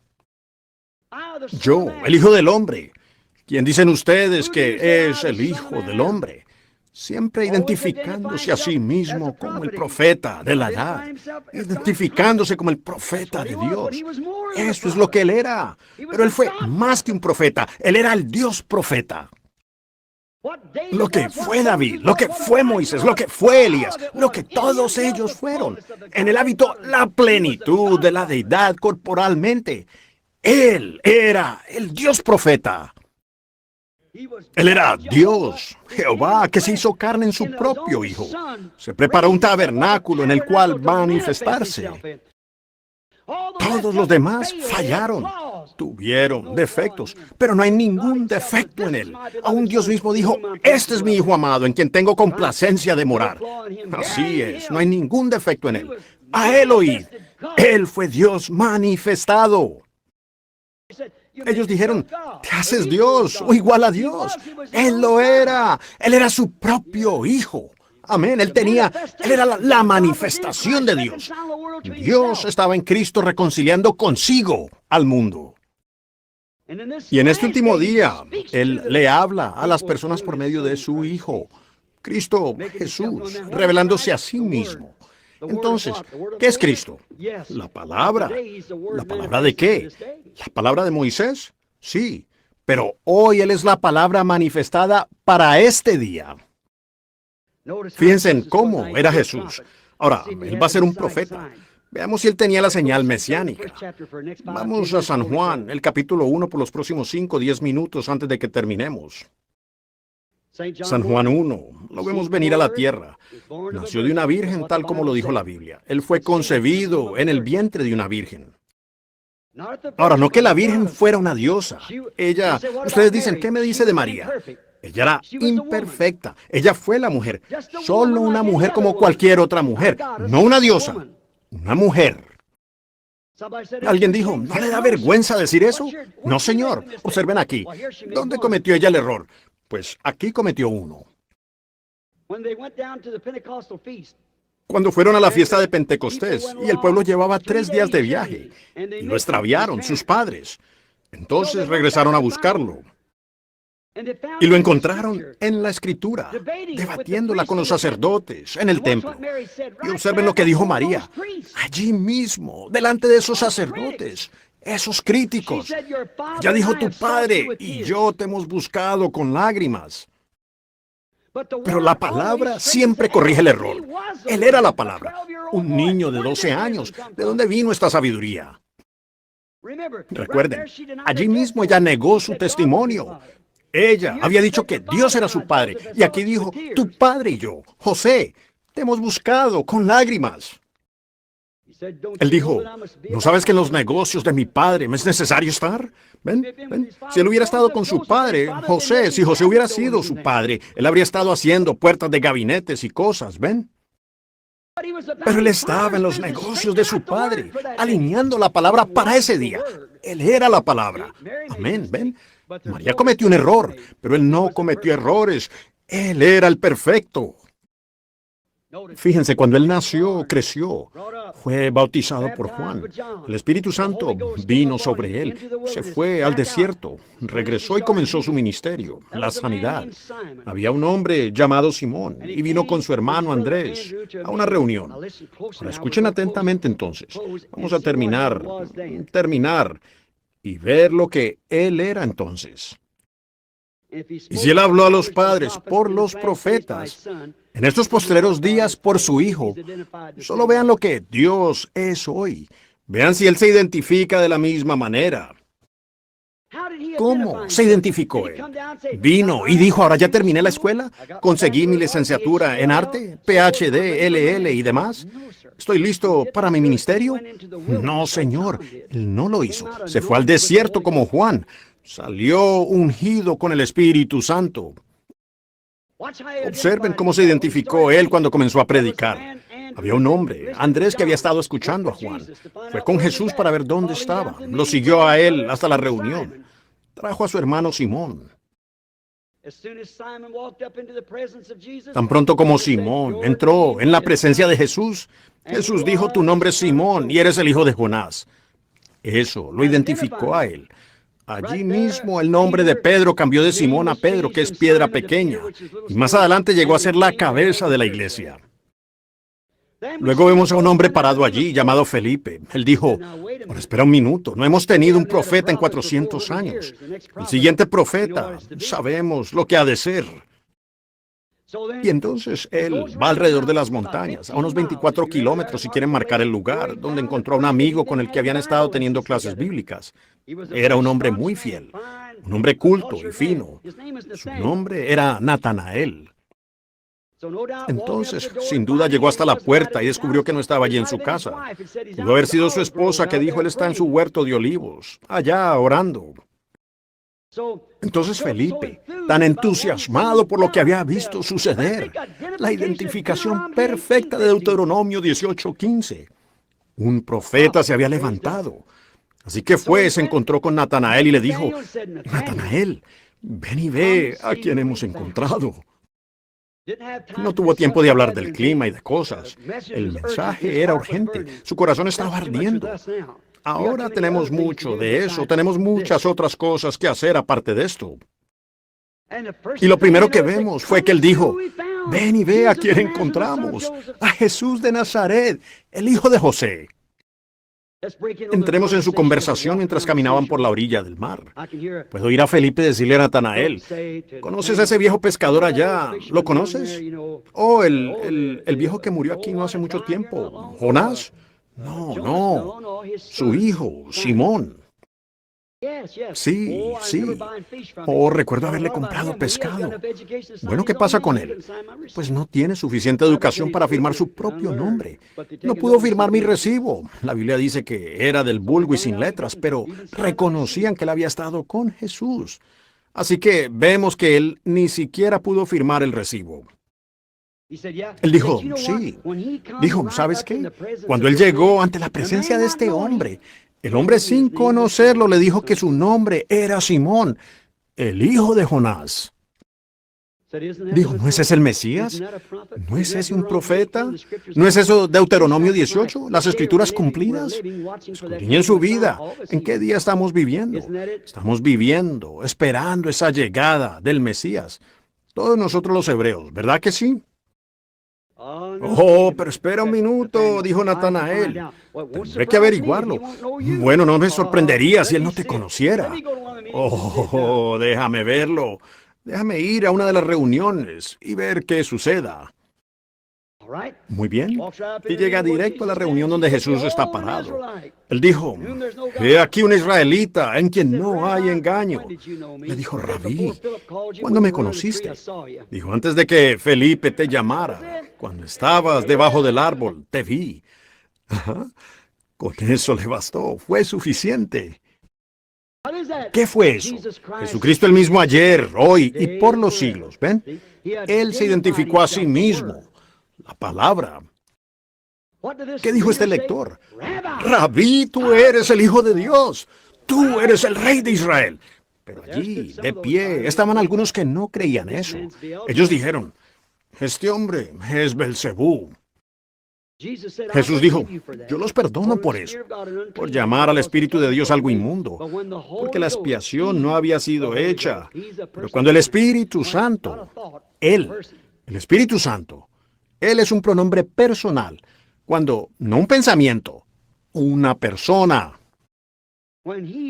Yo, el Hijo del Hombre. ¿Quién dicen ustedes que es el Hijo del Hombre? Siempre identificándose a sí mismo como el profeta de la edad, identificándose como el profeta de Dios. Eso es lo que él era. Pero él fue más que un profeta, él era el Dios profeta. Lo que fue David, lo que fue Moisés, lo que fue Elías, lo que todos ellos fueron. En él habitó la plenitud de la deidad corporalmente. Él era el Dios profeta. Él era Dios, Jehová, que se hizo carne en su propio Hijo. Se preparó un tabernáculo en el cual manifestarse. Todos los demás fallaron, tuvieron defectos, pero no hay ningún defecto en él. Aún Dios mismo dijo, este es mi Hijo amado, en quien tengo complacencia de morar. Así es, no hay ningún defecto en él. A él oíd, él fue Dios manifestado. Ellos dijeron, ¿te haces Dios o igual a Dios? Él lo era. Él era su propio Hijo. Amén. Él era la manifestación de Dios. Dios estaba en Cristo reconciliando consigo al mundo. Y en este último día, Él le habla a las personas por medio de su Hijo, Cristo Jesús, revelándose a sí mismo. Entonces, ¿qué es Cristo? La palabra. ¿La palabra de qué? ¿La palabra de Moisés? Sí, pero hoy Él es la palabra manifestada para este día. Fíjense en cómo era Jesús. Ahora, Él va a ser un profeta. Veamos si Él tenía la señal mesiánica. Vamos a San Juan, el capítulo 1, por los próximos 5 o 10 minutos antes de que terminemos. San Juan 1, lo vemos venir a la tierra. Nació de una virgen tal como lo dijo la Biblia. Él fue concebido en el vientre de una virgen. Ahora, no que la virgen fuera una diosa. Ustedes dicen, ¿qué me dice de María? Ella era imperfecta. Ella fue la mujer. Solo una mujer como cualquier otra mujer. No una diosa. Una mujer. Alguien dijo, ¿no le da vergüenza decir eso? No, señor. Observen aquí. ¿Dónde cometió ella el error? Pues aquí cometió uno. Cuando fueron a la fiesta de Pentecostés y el pueblo llevaba 3 días de viaje y lo extraviaron sus padres. Entonces regresaron a buscarlo y lo encontraron en la Escritura, debatiéndola con los sacerdotes en el templo. Y observen lo que dijo María, allí mismo, delante de esos sacerdotes. Esos críticos. Ya dijo tu padre y yo te hemos buscado con lágrimas. Pero la palabra siempre corrige el error. Él era la palabra. Un niño de 12 años. ¿De dónde vino esta sabiduría? Recuerden, allí mismo ella negó su testimonio. Ella había dicho que Dios era su padre. Y aquí dijo, tu padre y yo, José, te hemos buscado con lágrimas. Él dijo, ¿no sabes que en los negocios de mi padre me es necesario estar? ¿Ven? Si él hubiera estado con su padre, José, si José hubiera sido su padre, él habría estado haciendo puertas de gabinetes y cosas, ¿ven? Pero él estaba en los negocios de su padre, alineando la palabra para ese día. Él era la palabra. Amén, ¿ven? María cometió un error, pero él no cometió errores. Él era el perfecto. Fíjense, cuando él nació, creció, fue bautizado por Juan. El Espíritu Santo vino sobre él, se fue al desierto, regresó y comenzó su ministerio, la sanidad. Había un hombre llamado Simón y vino con su hermano Andrés a una reunión. Ahora, escuchen atentamente entonces. Vamos a terminar y ver lo que él era entonces. Y si él habló a los padres por los profetas, en estos postreros días por su Hijo, solo vean lo que Dios es hoy. Vean si Él se identifica de la misma manera. ¿Cómo se identificó él? Vino y dijo, ahora ya terminé la escuela, conseguí mi licenciatura en arte, PhD, LL y demás. ¿Estoy listo para mi ministerio? No, señor, él no lo hizo. Se fue al desierto como Juan. Salió ungido con el Espíritu Santo. Observen cómo se identificó él cuando comenzó a predicar. Había un hombre, Andrés, que había estado escuchando a Juan. Fue con Jesús para ver dónde estaba. Lo siguió a él hasta la reunión. Trajo a su hermano Simón. Tan pronto como Simón entró en la presencia de Jesús, Jesús dijo, tu nombre es Simón y eres el hijo de Jonás. Eso lo identificó a él. Allí mismo el nombre de Pedro cambió de Simón a Pedro, que es piedra pequeña, y más adelante llegó a ser la cabeza de la iglesia. Luego vemos a un hombre parado allí llamado Felipe. Él dijo, ahora espera un minuto, no hemos tenido un profeta en 400 años. El siguiente profeta, sabemos lo que ha de ser. Y entonces él va alrededor de las montañas, a unos 24 kilómetros si quieren marcar el lugar, donde encontró a un amigo con el que habían estado teniendo clases bíblicas. Era un hombre muy fiel, un hombre culto y fino. Su nombre era Natanael. Entonces, sin duda llegó hasta la puerta y descubrió que no estaba allí en su casa. Pudo haber sido su esposa que dijo, él está en su huerto de olivos, allá orando. Entonces Felipe, tan entusiasmado por lo que había visto suceder, la identificación perfecta de Deuteronomio 18:15. Un profeta se había levantado. Así que fue, se encontró con Natanael y le dijo, Natanael, ven y ve a quien hemos encontrado. No tuvo tiempo de hablar del clima y de cosas. El mensaje era urgente. Su corazón estaba ardiendo. Ahora tenemos mucho de eso. Tenemos muchas otras cosas que hacer aparte de esto. Y lo primero que vemos fue que él dijo, ven y ve a quien encontramos. A Jesús de Nazaret, el hijo de José. Entremos en su conversación mientras caminaban por la orilla del mar. Puedo ir a Felipe y decirle a Natanael, ¿conoces a ese viejo pescador allá? ¿Lo conoces? Oh, el viejo que murió aquí no hace mucho tiempo. ¿Jonás? No, su hijo, Simón. Sí. Oh, recuerdo haberle comprado pescado. Bueno, ¿qué pasa con él? Pues no tiene suficiente educación para firmar su propio nombre. No pudo firmar mi recibo. La Biblia dice que era del vulgo y sin letras, pero reconocían que él había estado con Jesús. Así que vemos que él ni siquiera pudo firmar el recibo. Él dijo, sí. Dijo, ¿sabes qué? Cuando él llegó ante la presencia de este hombre, el hombre sin conocerlo le dijo que su nombre era Simón, el hijo de Jonás. Dijo, ¿no es ese el Mesías? ¿No es ese un profeta? ¿No es eso Deuteronomio 18? ¿Las escrituras cumplidas? Escudriñen su vida. ¿En qué día estamos viviendo? Estamos viviendo, esperando esa llegada del Mesías. Todos nosotros los hebreos, ¿verdad que sí? Oh, pero espera un minuto, dijo Natanael. Tendré que averiguarlo. Bueno, no me sorprendería si él no te conociera. Oh, déjame verlo. Déjame ir a una de las reuniones y ver qué suceda. Muy bien. Y llega directo a la reunión donde Jesús está parado. Él dijo, he aquí un israelita en quien no hay engaño. Le dijo, Rabí, ¿cuándo me conociste? Dijo, antes de que Felipe te llamara, cuando estabas debajo del árbol, te vi. Ajá. Con eso le bastó, fue suficiente. ¿Qué fue eso? Jesucristo el mismo ayer, hoy y por los siglos, ¿ven? Él se identificó a sí mismo. La palabra. ¿Qué dijo este lector? Rabí, tú eres el Hijo de Dios. Tú eres el Rey de Israel. Pero allí, de pie, estaban algunos que no creían eso. Ellos dijeron, este hombre es Belcebú. Jesús dijo, yo los perdono por eso, por llamar al Espíritu de Dios algo inmundo, porque la expiación no había sido hecha. Pero cuando el Espíritu Santo, Él, el Espíritu Santo, Él es un pronombre personal, cuando, no un pensamiento, una persona.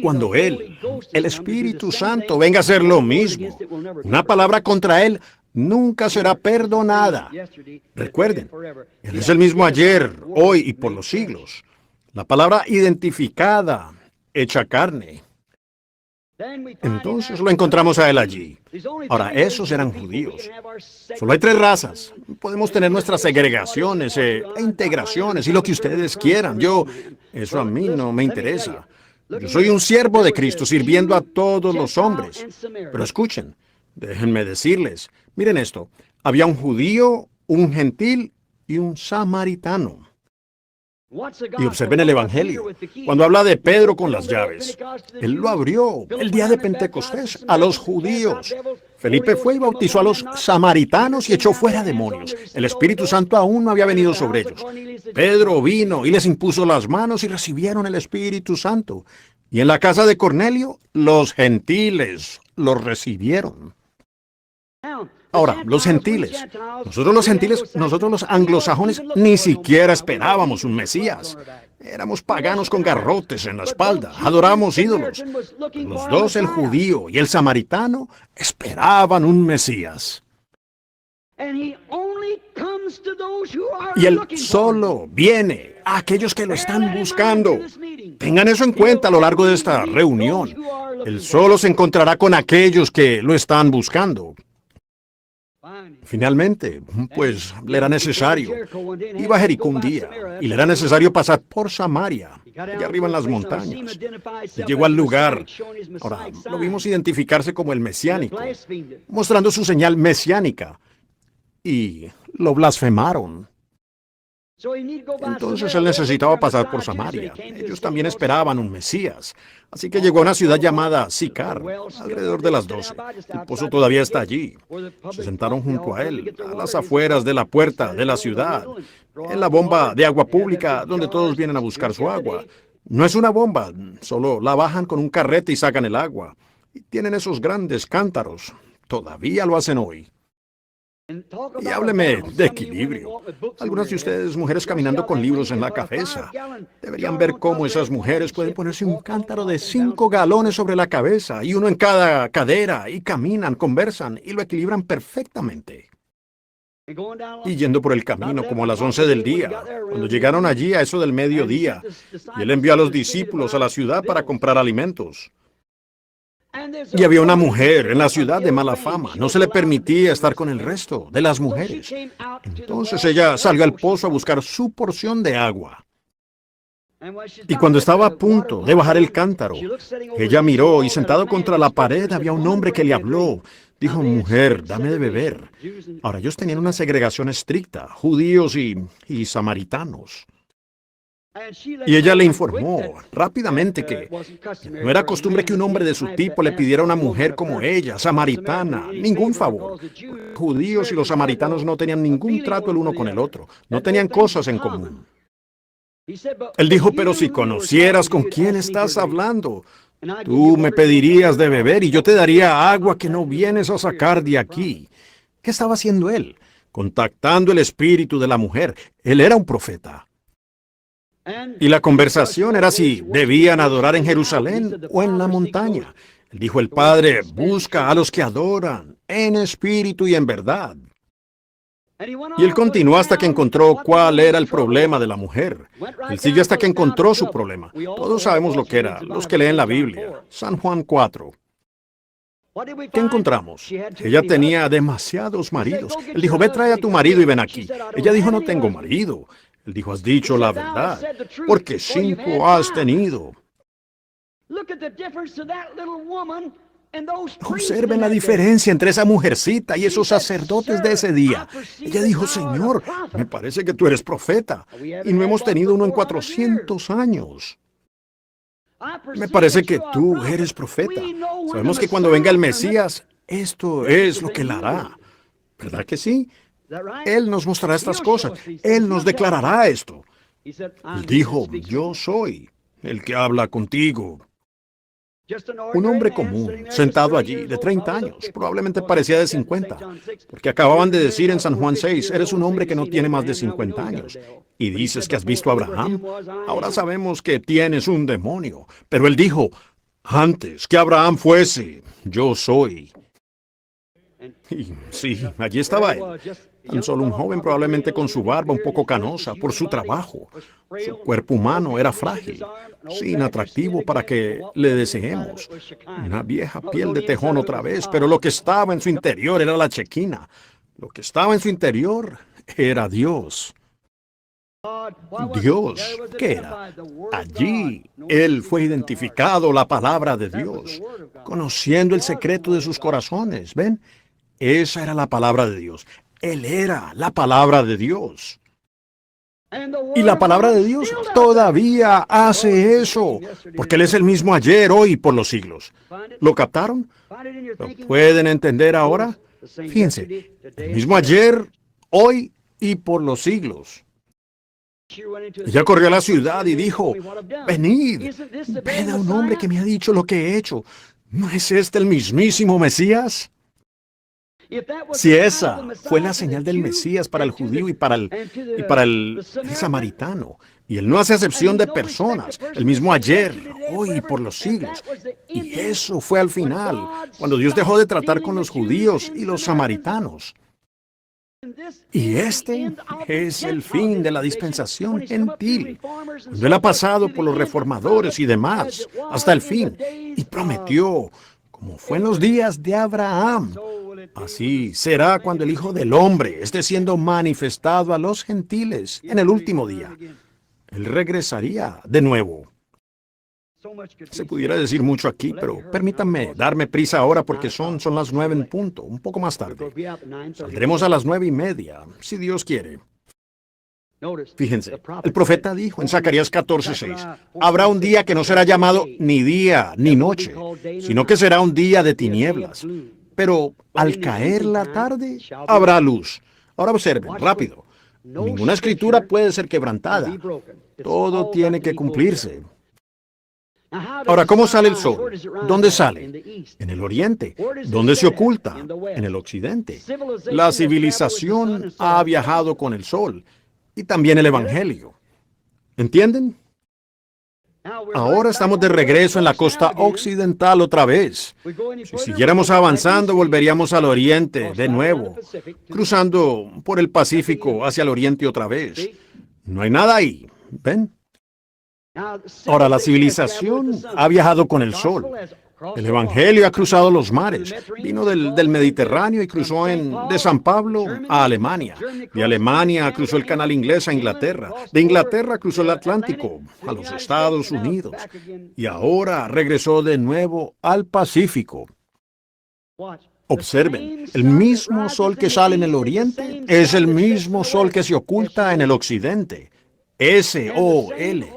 Cuando Él, el Espíritu Santo, venga a hacer lo mismo, una palabra contra Él nunca será perdonada. Recuerden, Él es el mismo ayer, hoy y por los siglos. La palabra identificada, hecha carne. Entonces lo encontramos a él allí. Ahora, esos eran judíos. Solo hay tres razas. Podemos tener nuestras segregaciones e integraciones y lo que ustedes quieran. Eso a mí no me interesa. Yo soy un siervo de Cristo sirviendo a todos los hombres. Pero escuchen, déjenme decirles, miren esto. Había un judío, un gentil y un samaritano. Y observen el Evangelio. Cuando habla de Pedro con las llaves, él lo abrió el día de Pentecostés a los judíos. Felipe fue y bautizó a los samaritanos y echó fuera demonios. El Espíritu Santo aún no había venido sobre ellos. Pedro vino y les impuso las manos y recibieron el Espíritu Santo. Y en la casa de Cornelio, los gentiles los recibieron. Ahora, los gentiles. Nosotros los anglosajones, ni siquiera esperábamos un Mesías. Éramos paganos con garrotes en la espalda, adoramos ídolos. Los dos, el judío y el samaritano, esperaban un Mesías. Y él solo viene a aquellos que lo están buscando. Tengan eso en cuenta a lo largo de esta reunión. Él solo se encontrará con aquellos que lo están buscando. Finalmente, pues le era necesario. Iba a Jericó un día y le era necesario pasar por Samaria, allá arriba en las montañas. Y llegó al lugar. Ahora, lo vimos identificarse como el mesiánico, mostrando su señal mesiánica. Y lo blasfemaron. Entonces él necesitaba pasar por Samaria. Ellos también esperaban un Mesías. Así que llegó a una ciudad llamada Sicar, alrededor de las 12. El pozo todavía está allí. Se sentaron junto a él, a las afueras de la puerta de la ciudad, en la bomba de agua pública donde todos vienen a buscar su agua. No es una bomba, solo la bajan con un carrete y sacan el agua. Y tienen esos grandes cántaros. Todavía lo hacen hoy. Y hábleme de equilibrio. Algunas de ustedes, mujeres caminando con libros en la cabeza, deberían ver cómo esas mujeres pueden ponerse un cántaro de 5 galones sobre la cabeza y uno en cada cadera y caminan, conversan y lo equilibran perfectamente. Y yendo por el camino como a las 11 del día, cuando llegaron allí a eso del mediodía, y él envió a los discípulos a la ciudad para comprar alimentos. Y había una mujer en la ciudad de mala fama. No se le permitía estar con el resto de las mujeres. Entonces ella salió al pozo a buscar su porción de agua. Y cuando estaba a punto de bajar el cántaro, ella miró y sentado contra la pared había un hombre que le habló. Dijo, mujer, dame de beber. Ahora, ellos tenían una segregación estricta, judíos y samaritanos. Y ella le informó rápidamente que no era costumbre que un hombre de su tipo le pidiera a una mujer como ella, samaritana, ningún favor. Los judíos y los samaritanos no tenían ningún trato el uno con el otro, no tenían cosas en común. Él dijo, pero si conocieras con quién estás hablando, tú me pedirías de beber y yo te daría agua que no vienes a sacar de aquí. ¿Qué estaba haciendo él? Contactando el espíritu de la mujer. Él era un profeta. Y la conversación era si debían adorar en Jerusalén o en la montaña. Dijo el Padre, busca a los que adoran en espíritu y en verdad. Y él continuó hasta que encontró cuál era el problema de la mujer. Él siguió hasta que encontró su problema. Todos sabemos lo que era, los que leen la Biblia. San Juan 4. ¿Qué encontramos? Ella tenía demasiados maridos. Él dijo, ve, trae a tu marido y ven aquí. Ella dijo, no tengo marido. Él dijo, has dicho la verdad, porque 5 has tenido. Observen la diferencia entre esa mujercita y esos sacerdotes de ese día. Ella dijo, Señor, me parece que tú eres profeta, y no hemos tenido uno en 400 años. Me parece que tú eres profeta. Sabemos que cuando venga el Mesías, esto es lo que él hará. ¿Verdad que sí? Él nos mostrará estas cosas. Él nos declarará esto. Él dijo, yo soy el que habla contigo. Un hombre común, sentado allí, de 30 años, probablemente parecía de 50, porque acababan de decir en San Juan 6, eres un hombre que no tiene más de 50 años, y dices que has visto a Abraham. Ahora sabemos que tienes un demonio, pero él dijo, antes que Abraham fuese, yo soy. Y sí, allí estaba él. Tan solo un joven, probablemente con su barba un poco canosa por su trabajo. Su cuerpo humano era frágil, sin atractivo para que le deseemos. Una vieja piel de tejón otra vez, pero lo que estaba en su interior era la chequina. Lo que estaba en su interior era Dios. Dios, ¿qué era? Allí él fue identificado, la palabra de Dios, conociendo el secreto de sus corazones. ¿Ven? Esa era la palabra de Dios. Él era la palabra de Dios. Y la palabra de Dios todavía hace eso, porque Él es el mismo ayer, hoy y por los siglos. ¿Lo captaron? ¿Lo pueden entender ahora? Fíjense, el mismo ayer, hoy y por los siglos. Ella corrió a la ciudad y dijo, venid, ved a un hombre que me ha dicho lo que he hecho. ¿No es este el mismísimo Mesías? Si esa fue la señal del Mesías para el judío y para el samaritano, y Él no hace acepción de personas, el mismo ayer, hoy y por los siglos, y eso fue al final, cuando Dios dejó de tratar con los judíos y los samaritanos. Y este es el fin de la dispensación gentil, cuando Él ha pasado por los reformadores y demás, hasta el fin, y prometió, como fue en los días de Abraham, así será cuando el Hijo del Hombre esté siendo manifestado a los gentiles en el último día. Él regresaría de nuevo. Se pudiera decir mucho aquí, pero permítanme darme prisa ahora porque son las 9 en punto, un poco más tarde. Saldremos a las 9:30, si Dios quiere. Fíjense, el profeta dijo en Zacarías 14:6, habrá un día que no será llamado ni día ni noche, sino que será un día de tinieblas. Pero al caer la tarde, habrá luz. Ahora observen, rápido. Ninguna escritura puede ser quebrantada. Todo tiene que cumplirse. Ahora, ¿cómo sale el sol? ¿Dónde sale? En el oriente. ¿Dónde se oculta? En el occidente. La civilización ha viajado con el sol y también el evangelio. ¿Entienden? Ahora estamos de regreso en la costa occidental otra vez. Si siguiéramos avanzando, volveríamos al oriente de nuevo, cruzando por el Pacífico hacia el oriente otra vez. No hay nada ahí, ¿ven? Ahora, la civilización ha viajado con el sol. El Evangelio ha cruzado los mares. Vino del Mediterráneo y cruzó de San Pablo a Alemania. De Alemania cruzó el Canal Inglés a Inglaterra. De Inglaterra cruzó el Atlántico a los Estados Unidos. Y ahora regresó de nuevo al Pacífico. Observen, el mismo sol que sale en el oriente es el mismo sol que se oculta en el occidente. S-O-L.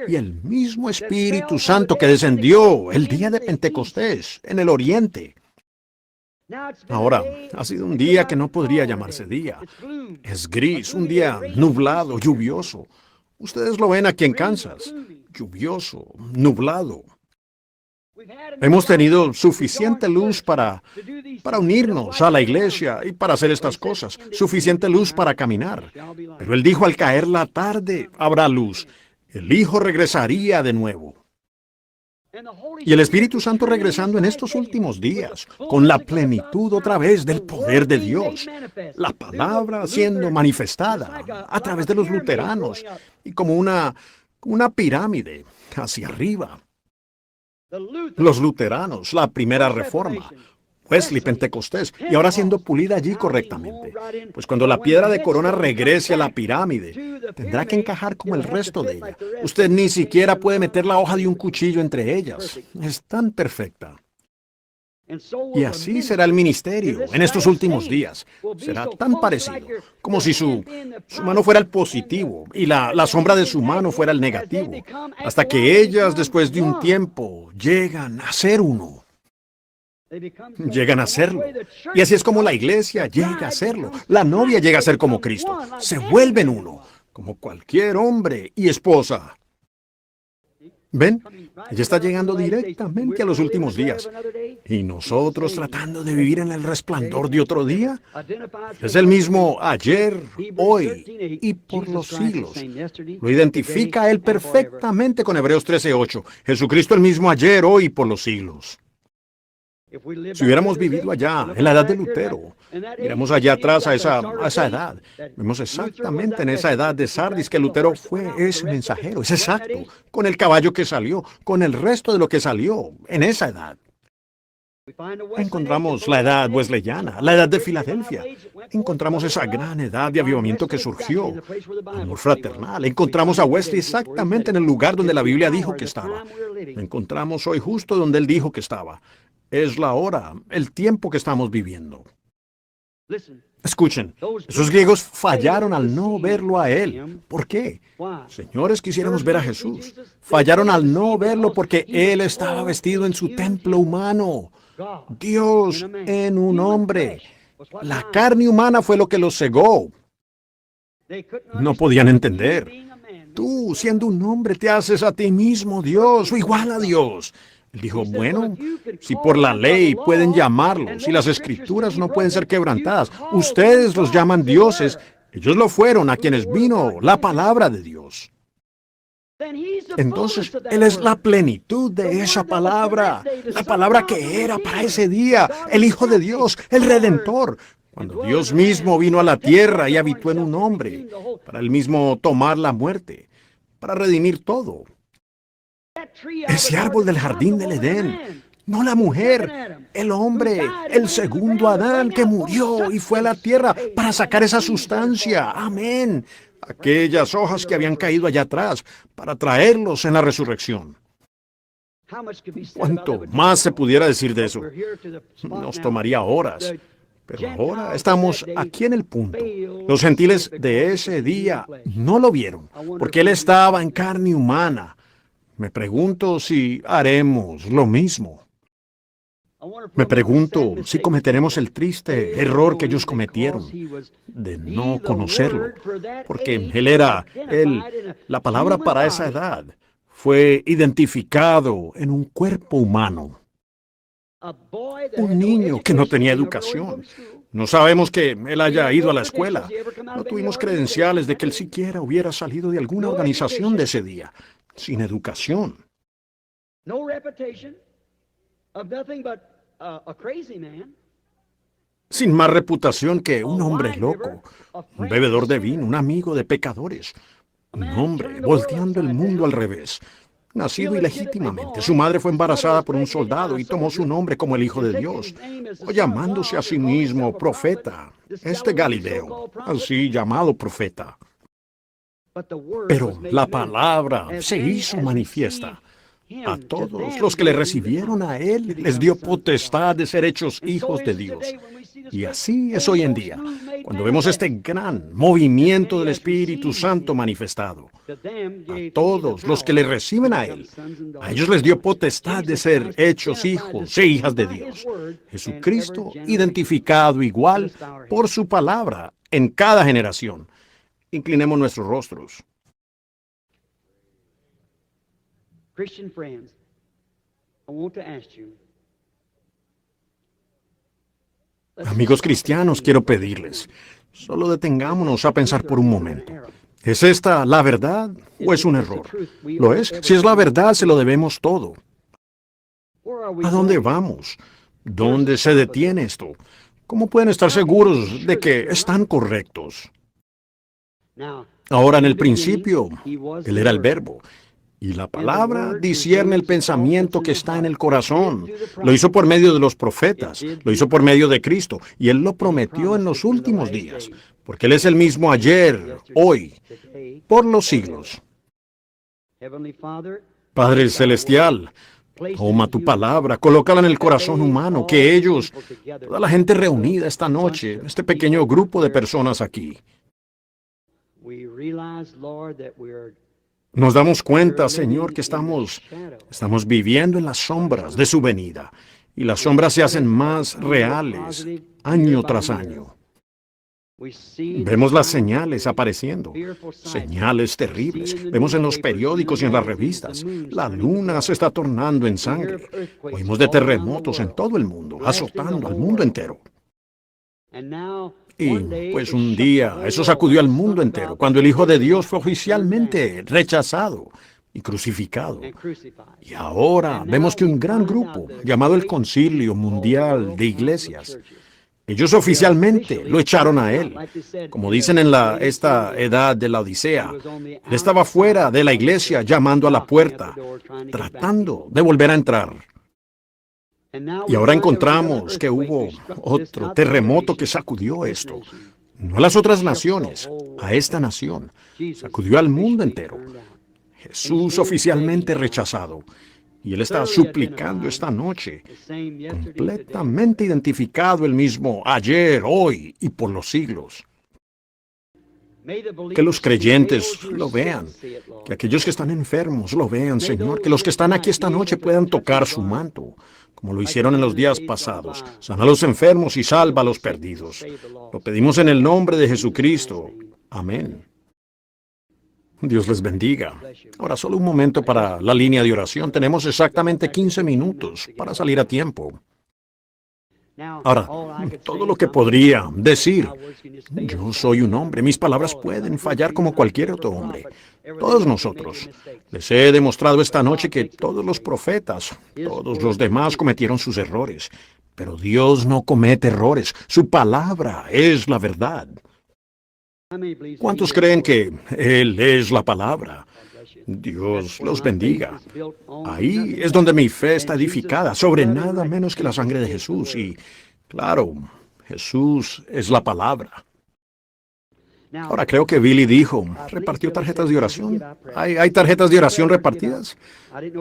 Y el mismo Espíritu Santo que descendió el día de Pentecostés en el oriente. Ahora, ha sido un día que no podría llamarse día. Es gris, un día nublado, lluvioso. Ustedes lo ven aquí en Kansas. Lluvioso, nublado. Hemos tenido suficiente luz para unirnos a la iglesia y para hacer estas cosas. Suficiente luz para caminar. Pero Él dijo, al caer la tarde habrá luz. El Hijo regresaría de nuevo. Y el Espíritu Santo regresando en estos últimos días, con la plenitud otra vez del poder de Dios. La palabra siendo manifestada a través de los luteranos y como una pirámide hacia arriba. Los luteranos, la primera reforma. Wesley, Pentecostés, y ahora siendo pulida allí correctamente. Pues cuando la piedra de corona regrese a la pirámide, tendrá que encajar como el resto de ella. Usted ni siquiera puede meter la hoja de un cuchillo entre ellas. Es tan perfecta. Y así será el ministerio en estos últimos días. Será tan parecido, como si su mano fuera el positivo y la sombra de su mano fuera el negativo, hasta que ellas, después de un tiempo, llegan a ser uno. Llegan a serlo. Y así es como la iglesia llega a serlo. La novia llega a ser como Cristo. Se vuelven uno, como cualquier hombre y esposa. ¿Ven? Ella está llegando directamente a los últimos días. Y nosotros tratando de vivir en el resplandor de otro día. Es el mismo ayer, hoy y por los siglos. Lo identifica Él perfectamente con Hebreos 13:8. Jesucristo el mismo ayer, hoy y por los siglos. Si hubiéramos vivido allá, en la edad de Lutero, miramos allá atrás a esa edad, vemos exactamente en esa edad de Sardis que Lutero fue ese mensajero, es exacto, con el caballo que salió, con el resto de lo que salió, en esa edad. Encontramos la edad wesleyana, la edad de Filadelfia. Encontramos esa gran edad de avivamiento que surgió. Amor fraternal. Encontramos a Wesley exactamente en el lugar donde la Biblia dijo que estaba. Lo encontramos hoy justo donde él dijo que estaba. Es la hora, el tiempo que estamos viviendo. Escuchen, esos griegos fallaron al no verlo a él. ¿Por qué? Señores, quisiéramos ver a Jesús. Fallaron al no verlo porque él estaba vestido en su templo humano. Dios en un hombre. La carne humana fue lo que los cegó. No podían entender. Tú, siendo un hombre, te haces a ti mismo Dios o igual a Dios. Él dijo, bueno, si por la ley pueden llamarlos, si las escrituras no pueden ser quebrantadas, ustedes los llaman dioses, ellos lo fueron a quienes vino la palabra de Dios. Entonces, Él es la plenitud de esa palabra, la palabra que era para ese día, el Hijo de Dios, el Redentor. Cuando Dios mismo vino a la tierra y habitó en un hombre, para Él mismo tomar la muerte, para redimir todo. Ese árbol del jardín del Edén, no la mujer, el hombre, el segundo Adán que murió y fue a la tierra para sacar esa sustancia. Amén. Aquellas hojas que habían caído allá atrás para traerlos en la resurrección. ¿Cuánto más se pudiera decir de eso? Nos tomaría horas. Pero ahora estamos aquí en el punto. Los gentiles de ese día no lo vieron, porque Él estaba en carne humana. Me pregunto si haremos lo mismo. Me pregunto si cometeremos el triste error que ellos cometieron, de no conocerlo, porque la palabra para esa edad, fue identificado en un cuerpo humano. Un niño que no tenía educación. No sabemos que él haya ido a la escuela. No tuvimos credenciales de que él siquiera hubiera salido de alguna organización de ese día. Sin educación. Sin más reputación que un hombre loco, un bebedor de vino, un amigo de pecadores. Un hombre volteando el mundo al revés. Nacido ilegítimamente. Su madre fue embarazada por un soldado y tomó su nombre como el Hijo de Dios, o llamándose a sí mismo profeta. Galileo, así llamado profeta. Pero la palabra se hizo manifiesta. A todos los que le recibieron a Él, les dio potestad de ser hechos hijos de Dios. Y así es hoy en día, cuando vemos este gran movimiento del Espíritu Santo manifestado. A todos los que le reciben a Él, a ellos les dio potestad de ser hechos hijos e hijas de Dios. Jesucristo identificado igual por su palabra en cada generación. Inclinemos nuestros rostros. Amigos cristianos, quiero pedirles, solo detengámonos a pensar por un momento. ¿Es esta la verdad o es un error? ¿Lo es? Si es la verdad, se lo debemos todo. ¿A dónde vamos? ¿Dónde se detiene esto? ¿Cómo pueden estar seguros de que están correctos? Ahora, en el principio, Él era el Verbo. Y la palabra discierne el pensamiento que está en el corazón. Lo hizo por medio de los profetas, lo hizo por medio de Cristo, y Él lo prometió en los últimos días, porque Él es el mismo ayer, hoy, por los siglos. Padre Celestial, toma tu palabra, colócala en el corazón humano, que ellos, toda la gente reunida esta noche, este pequeño grupo de personas aquí, nos damos cuenta, Señor, que estamos viviendo en las sombras de su venida, y las sombras se hacen más reales año tras año. Vemos las señales apareciendo, señales terribles. Vemos en los periódicos y en las revistas, la luna se está tornando en sangre. Oímos de terremotos en todo el mundo, azotando al mundo entero. Y pues un día eso sacudió al mundo entero, cuando el Hijo de Dios fue oficialmente rechazado. y crucificado. Y ahora vemos que un gran grupo, llamado el Concilio Mundial de Iglesias, ellos oficialmente lo echaron a él. Como dicen en esta edad de la Odisea, él estaba fuera de la iglesia llamando a la puerta, tratando de volver a entrar. Y ahora encontramos que hubo otro terremoto que sacudió esto. No a las otras naciones, a esta nación. Sacudió al mundo entero. Jesús oficialmente rechazado. Y Él está suplicando esta noche, completamente identificado Él mismo, ayer, hoy y por los siglos. Que los creyentes lo vean, que aquellos que están enfermos lo vean, Señor, que los que están aquí esta noche puedan tocar su manto, como lo hicieron en los días pasados. Sana a los enfermos y salva a los perdidos. Lo pedimos en el nombre de Jesucristo. Amén. Dios les bendiga. Ahora solo un momento para la línea de oración. Tenemos exactamente 15 minutos para salir a tiempo. Ahora, todo lo que podría decir, yo soy un hombre, mis palabras pueden fallar como cualquier otro hombre. Todos nosotros. Les he demostrado esta noche que todos los profetas, todos los demás cometieron sus errores. Pero Dios no comete errores. Su palabra es la verdad. ¿Cuántos creen que Él es la palabra? Dios los bendiga. Ahí es donde mi fe está edificada, sobre nada menos que la sangre de Jesús. Y, claro, Jesús es la palabra. Ahora creo que Billy dijo, ¿repartió tarjetas de oración? ¿Hay tarjetas de oración repartidas?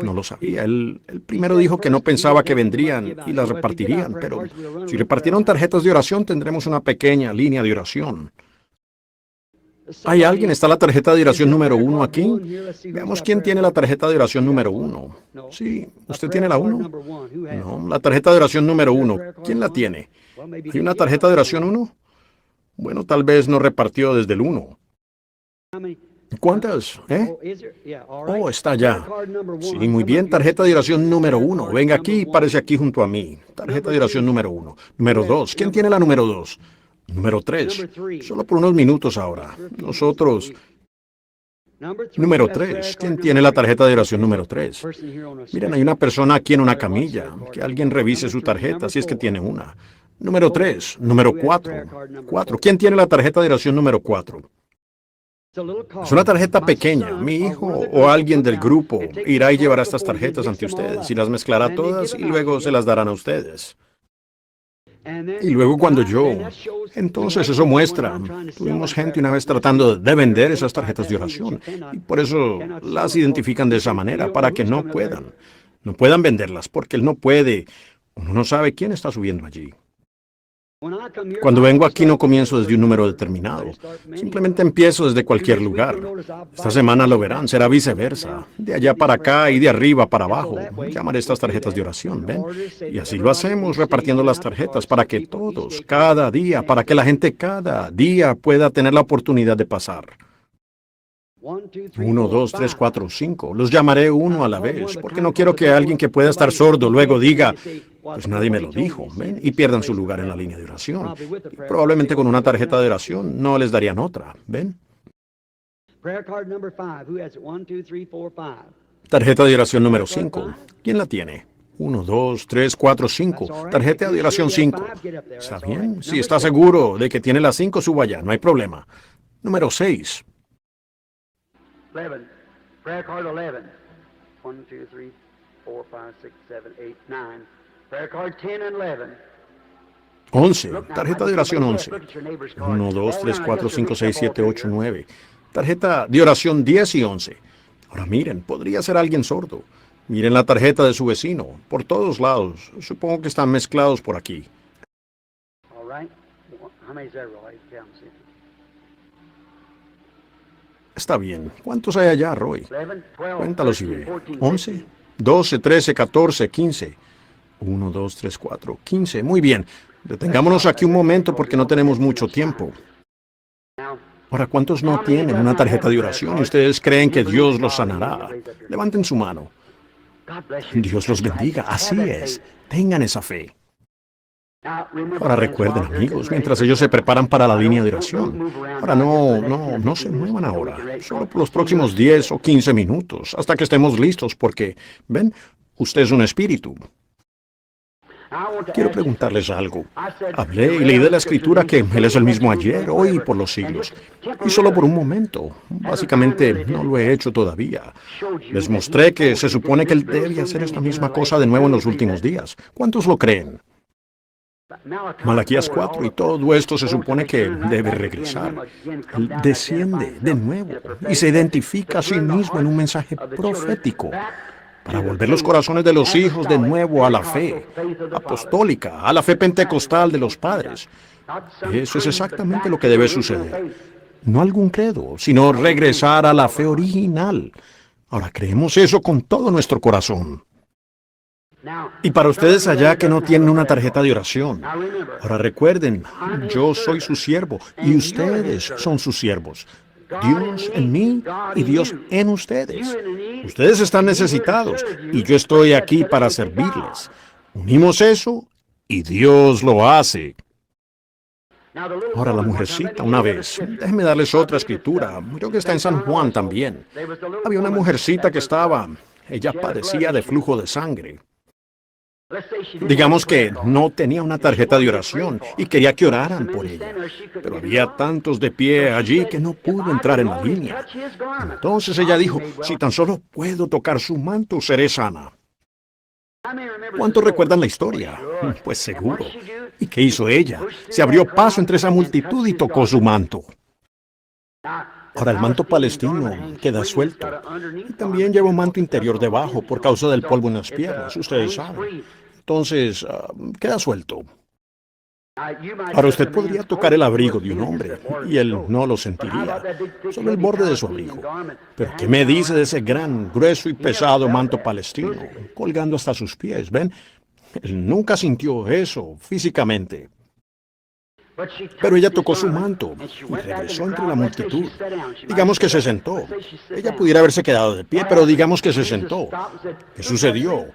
No lo sabía. Él primero dijo que no pensaba que vendrían y las repartirían, pero si repartieron tarjetas de oración tendremos una pequeña línea de oración. ¿Hay alguien? ¿Está la tarjeta de oración número 1 aquí? Veamos quién tiene la tarjeta de oración número 1. Sí, ¿usted tiene la 1? No, la tarjeta de oración número 1. ¿Quién la tiene? ¿Hay una tarjeta de oración 1? Bueno, tal vez no repartió desde el 1. ¿Cuántas? Oh, está ya. Sí, muy bien, tarjeta de oración número 1. Venga aquí, párese aquí junto a mí. Tarjeta de oración número 1. Número 2. ¿Quién tiene la número 2? Número 3. Solo por unos minutos ahora. Nosotros. Número 3. ¿Quién tiene la tarjeta de oración número 3? Miren, hay una persona aquí en una camilla. Que alguien revise su tarjeta si es que tiene una. Número 3. Número 4. 4. ¿Quién tiene la tarjeta de oración número 4? Es una tarjeta pequeña. Mi hijo o alguien del grupo irá y llevará estas tarjetas ante ustedes y las mezclará todas y luego se las darán a ustedes. Y luego cuando entonces eso muestra, tuvimos gente una vez tratando de vender esas tarjetas de oración, y por eso las identifican de esa manera, para que no puedan venderlas, porque él no puede, uno no sabe quién está subiendo allí. Cuando vengo aquí no comienzo desde un número determinado, simplemente empiezo desde cualquier lugar. Esta semana lo verán, será viceversa, de allá para acá y de arriba para abajo. Llamaré estas tarjetas de oración, ¿ven? Y así lo hacemos, repartiendo las tarjetas para que todos, cada día, para que la gente cada día pueda tener la oportunidad de pasar. 1, 2, 3, 4, 5. Los llamaré uno a la vez, porque no quiero que alguien que pueda estar sordo luego diga, pues nadie me lo dijo, ¿ven? Y pierdan su lugar en la línea de oración. Y probablemente con una tarjeta de oración no les darían otra, ¿ven? Tarjeta de oración número 5. ¿Quién la tiene? 1, 2, 3, 4, 5. Tarjeta de oración 5. ¿Está bien? Si está seguro de que tiene la 5, suba allá, no hay problema. Número 6. 11. Prayer card 11. 1, 2, 3, 4, 5, 6, 7, 8, 9. Prayer card 10 and 11. 11. Tarjeta de oración 11. 1, 2, 3, 4, 5, 6, 7, 8, 9. Tarjeta de oración 10 y 11. Ahora miren, podría ser alguien sordo. Miren la tarjeta de su vecino, por todos lados. Supongo que están mezclados por aquí. Está bien. ¿Cuántos hay allá, Roy? Cuéntalos y ve. 11, 12, 13, 14, 15. 1, 2, 3, 4, 15. Muy bien. Detengámonos aquí un momento porque no tenemos mucho tiempo. Ahora, ¿cuántos no tienen una tarjeta de oración y ustedes creen que Dios los sanará? Levanten su mano. Dios los bendiga. Así es. Tengan esa fe. Ahora recuerden, amigos, mientras ellos se preparan para la línea de oración. Ahora no se muevan ahora, solo por los próximos 10 o 15 minutos, hasta que estemos listos, porque, ven, usted es un espíritu. Quiero preguntarles algo. Hablé y leí de la Escritura que Él es el mismo ayer, hoy y por los siglos. Y solo por un momento. Básicamente no lo he hecho todavía. Les mostré que se supone que Él debe hacer esta misma cosa de nuevo en los últimos días. ¿Cuántos lo creen? Malaquías 4 y todo esto se supone que debe regresar. Él desciende de nuevo y se identifica a sí mismo en un mensaje profético para volver los corazones de los hijos de nuevo a la fe apostólica, a la fe pentecostal de los padres. Eso es exactamente lo que debe suceder. No algún credo, sino regresar a la fe original. Ahora creemos eso con todo nuestro corazón. Y para ustedes allá que no tienen una tarjeta de oración, ahora recuerden, yo soy su siervo y ustedes son sus siervos. Dios en mí y Dios en ustedes. Ustedes están necesitados y yo estoy aquí para servirles. Unimos eso y Dios lo hace. Ahora la mujercita, una vez, déjenme darles otra escritura, creo que está en San Juan también. Había una mujercita que ella padecía de flujo de sangre. Digamos que no tenía una tarjeta de oración y quería que oraran por ella, pero había tantos de pie allí que no pudo entrar en la línea. Entonces ella dijo, si tan solo puedo tocar su manto, seré sana. ¿Cuántos recuerdan la historia? Pues seguro. ¿Y qué hizo ella? Se abrió paso entre esa multitud y tocó su manto. Ahora el manto palestino queda suelto. Y también lleva un manto interior debajo por causa del polvo en las piernas, ustedes saben. Entonces, queda suelto. Ahora usted podría tocar el abrigo de un hombre y él no lo sentiría, solo el borde de su abrigo. Pero ¿qué me dice de ese gran, grueso y pesado manto palestino, colgando hasta sus pies? ¿Ven? Él nunca sintió eso físicamente. Pero ella tocó su manto y regresó entre la multitud. Digamos que se sentó. Ella pudiera haberse quedado de pie, pero digamos que se sentó. ¿Qué sucedió?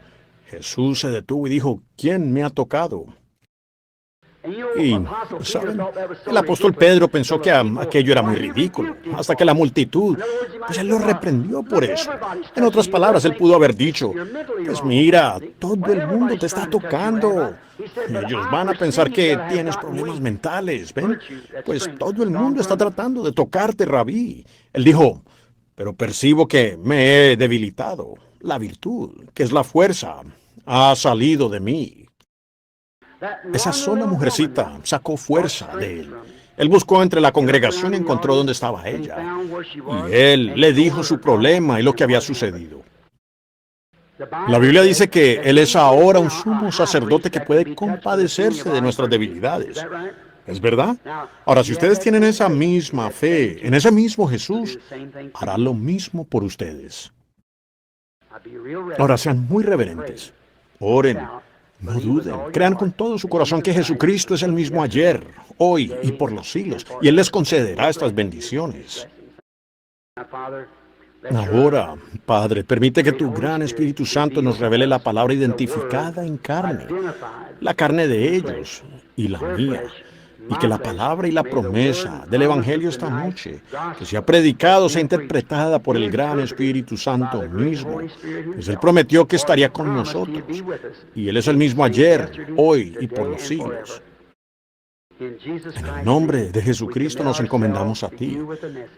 Jesús se detuvo y dijo, ¿quién me ha tocado? Y, ¿saben? El apóstol Pedro pensó que aquello era muy ridículo, hasta que la multitud, pues él lo reprendió por eso. En otras palabras, él pudo haber dicho, pues mira, todo el mundo te está tocando. Y ellos van a pensar que tienes problemas mentales, ¿ven? Pues todo el mundo está tratando de tocarte, Rabí. Él dijo, pero percibo que me he debilitado. La virtud, que es la fuerza, ha salido de mí. Esa sola mujercita sacó fuerza de él. Él buscó entre la congregación y encontró dónde estaba ella. Y él le dijo su problema y lo que había sucedido. La Biblia dice que Él es ahora un sumo sacerdote que puede compadecerse de nuestras debilidades. ¿Es verdad? Ahora, si ustedes tienen esa misma fe en ese mismo Jesús, hará lo mismo por ustedes. Ahora, sean muy reverentes. Oren. No duden, crean con todo su corazón que Jesucristo es el mismo ayer, hoy y por los siglos, y Él les concederá estas bendiciones. Ahora, Padre, permite que tu gran Espíritu Santo nos revele la palabra identificada en carne, la carne de ellos y la mía, y que la palabra y la promesa del Evangelio esta noche, que sea predicada, sea interpretada por el gran Espíritu Santo mismo, pues Él prometió que estaría con nosotros, y Él es el mismo ayer, hoy y por los siglos. En el nombre de Jesucristo nos encomendamos a ti,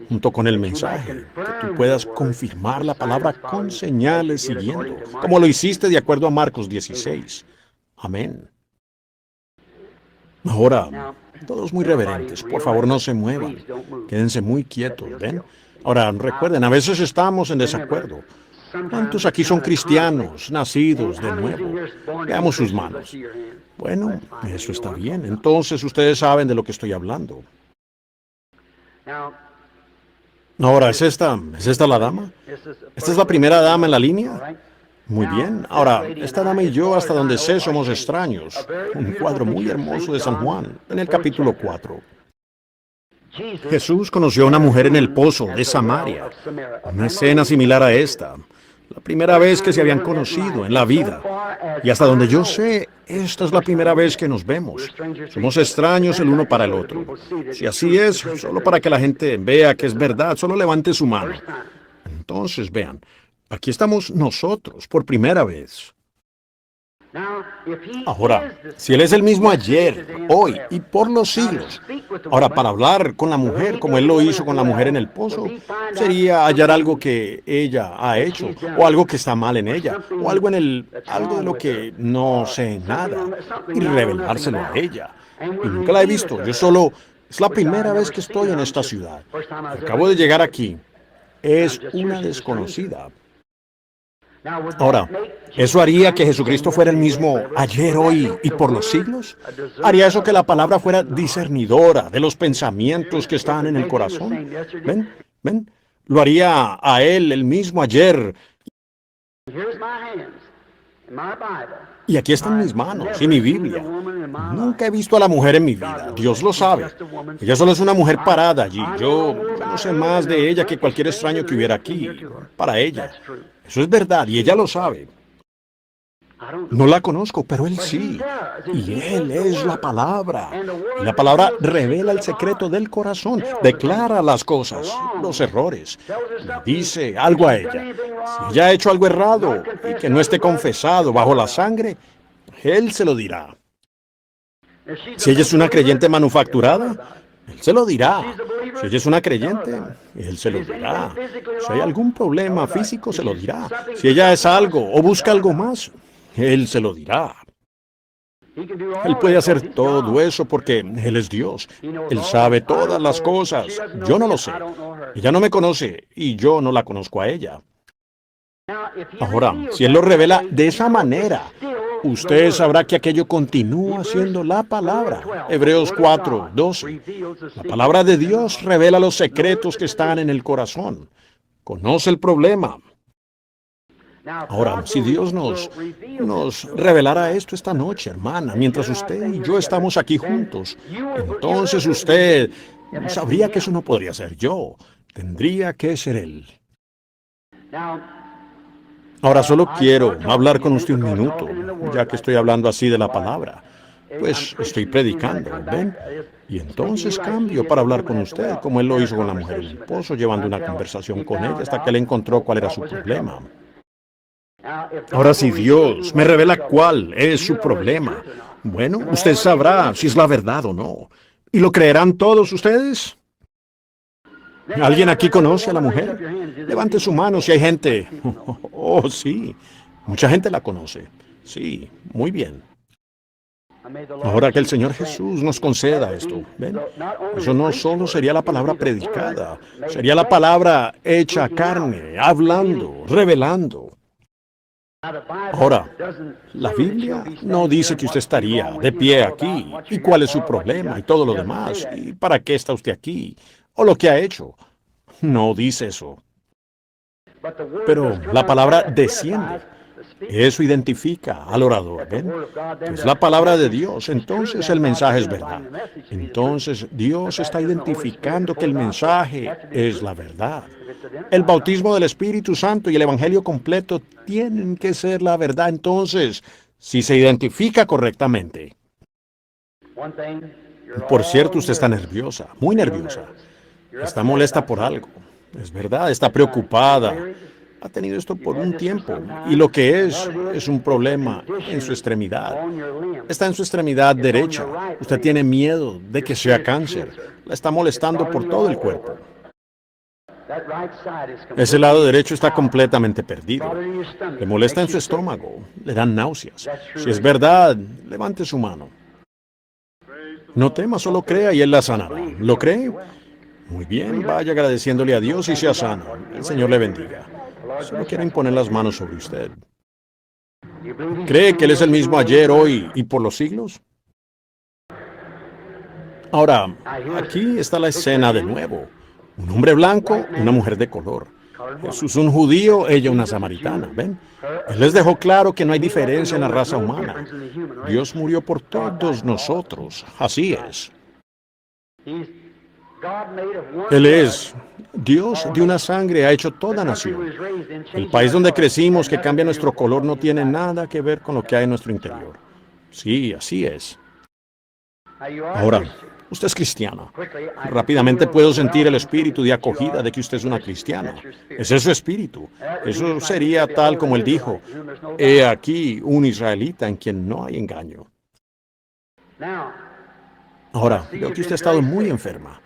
junto con el mensaje, que tú puedas confirmar la palabra con señales siguiendo, como lo hiciste de acuerdo a Marcos 16. Amén. Ahora, todos muy reverentes, por favor no se muevan, quédense muy quietos, ¿ven? Ahora, recuerden, a veces estamos en desacuerdo. ¿Cuántos aquí son cristianos, nacidos de nuevo? Veamos sus manos. Bueno, eso está bien, entonces ustedes saben de lo que estoy hablando. Ahora, ¿es esta la dama? ¿Esta es la primera dama en la línea? Muy bien. Ahora, esta dama y yo, hasta donde sé, somos extraños. Un cuadro muy hermoso de San Juan, en el capítulo 4. Jesús conoció a una mujer en el pozo de Samaria. Una escena similar a esta. La primera vez que se habían conocido en la vida. Y hasta donde yo sé, esta es la primera vez que nos vemos. Somos extraños el uno para el otro. Si así es, solo para que la gente vea que es verdad, solo levante su mano. Entonces, vean, aquí estamos nosotros por primera vez. Ahora, si Él es el mismo ayer, hoy y por los siglos, ahora para hablar con la mujer como Él lo hizo con la mujer en el pozo, sería hallar algo que ella ha hecho, o algo que está mal en ella, o algo algo de lo que no sé nada, y revelárselo a ella. Y nunca la he visto, es la primera vez que estoy en esta ciudad. Acabo de llegar aquí. Es una desconocida. Ahora, ¿eso haría que Jesucristo fuera el mismo ayer, hoy y por los siglos? ¿Haría eso que la palabra fuera discernidora de los pensamientos que están en el corazón? ¿Ven? Lo haría a Él el mismo ayer. Y aquí están mis manos y mi Biblia. Nunca he visto a la mujer en mi vida, Dios lo sabe. Ella solo es una mujer parada allí. Yo no sé más de ella que cualquier extraño que hubiera aquí, para ella. Eso es verdad y ella lo sabe. No la conozco, pero Él sí. Y Él es la palabra. Y la palabra revela el secreto del corazón, declara las cosas, los errores. Dice algo a ella. Si ella ha hecho algo errado y que no esté confesado bajo la sangre, Él se lo dirá. Si ella es una creyente manufacturada, Él se lo dirá. Si ella es una creyente, Él se lo dirá. Si hay algún problema físico, se lo dirá. Si ella es algo o busca algo más, Él se lo dirá. Él puede hacer todo eso porque Él es Dios. Él sabe todas las cosas. Yo no lo sé. Ella no me conoce y yo no la conozco a ella. Ahora, si Él lo revela de esa manera, usted sabrá que aquello continúa siendo la palabra. Hebreos 4:12. La palabra de Dios revela los secretos que están en el corazón. Conoce el problema. Ahora, si Dios nos revelara esto esta noche, hermana, mientras usted y yo estamos aquí juntos, entonces usted sabría que eso no podría ser yo. Tendría que ser Él. Ahora solo quiero hablar con usted un minuto, ya que estoy hablando así de la palabra. Pues estoy predicando, ¿ven? Y entonces cambio para hablar con usted, como Él lo hizo con la mujer en el pozo, llevando una conversación con ella hasta que Él encontró cuál era su problema. Ahora, si Dios me revela cuál es su problema, bueno, usted sabrá si es la verdad o no. ¿Y lo creerán todos ustedes? ¿Alguien aquí conoce a la mujer? Levante su mano si hay gente. Oh, sí. Mucha gente la conoce. Sí, muy bien. Ahora que el Señor Jesús nos conceda esto, ¿ven? Eso no solo sería la palabra predicada, sería la palabra hecha carne, hablando, revelando. Ahora, la Biblia no dice que usted estaría de pie aquí, y cuál es su problema, y todo lo demás, y para qué está usted aquí, o lo que ha hecho. No dice eso. Pero la palabra desciende. Eso identifica al orador, ¿ven? Es la palabra de Dios, entonces el mensaje es verdad. Entonces Dios está identificando que el mensaje es la verdad. El bautismo del Espíritu Santo y el Evangelio completo tienen que ser la verdad, entonces, si se identifica correctamente. Por cierto, usted está nerviosa, muy nerviosa. Está molesta por algo. Es verdad, está preocupada. Ha tenido esto por un tiempo y lo que es un problema en su extremidad. Está en su extremidad derecha. Usted tiene miedo de que sea cáncer. La está molestando por todo el cuerpo. Ese lado derecho está completamente perdido. Le molesta en su estómago. Le dan náuseas. Si es verdad, levante su mano. No tema, solo crea y Él la sanará. ¿Lo cree? Muy bien, vaya agradeciéndole a Dios y sea sano. El Señor le bendiga. Solo quiero imponer las manos sobre usted. ¿Cree que Él es el mismo ayer, hoy y por los siglos? Ahora, aquí está la escena de nuevo. Un hombre blanco, una mujer de color. Jesús un judío, ella una samaritana, ¿ven? Él les dejó claro que no hay diferencia en la raza humana. Dios murió por todos nosotros, así es. Él es Dios de una sangre, ha hecho toda nación. El país donde crecimos, que cambia nuestro color, no tiene nada que ver con lo que hay en nuestro interior. Sí, así es. Ahora, usted es cristiana. Rápidamente puedo sentir el espíritu de acogida de que usted es una cristiana. Ese es su espíritu. Eso sería tal como él dijo: he aquí un israelita en quien no hay engaño. Ahora, veo que usted ha estado muy enferma.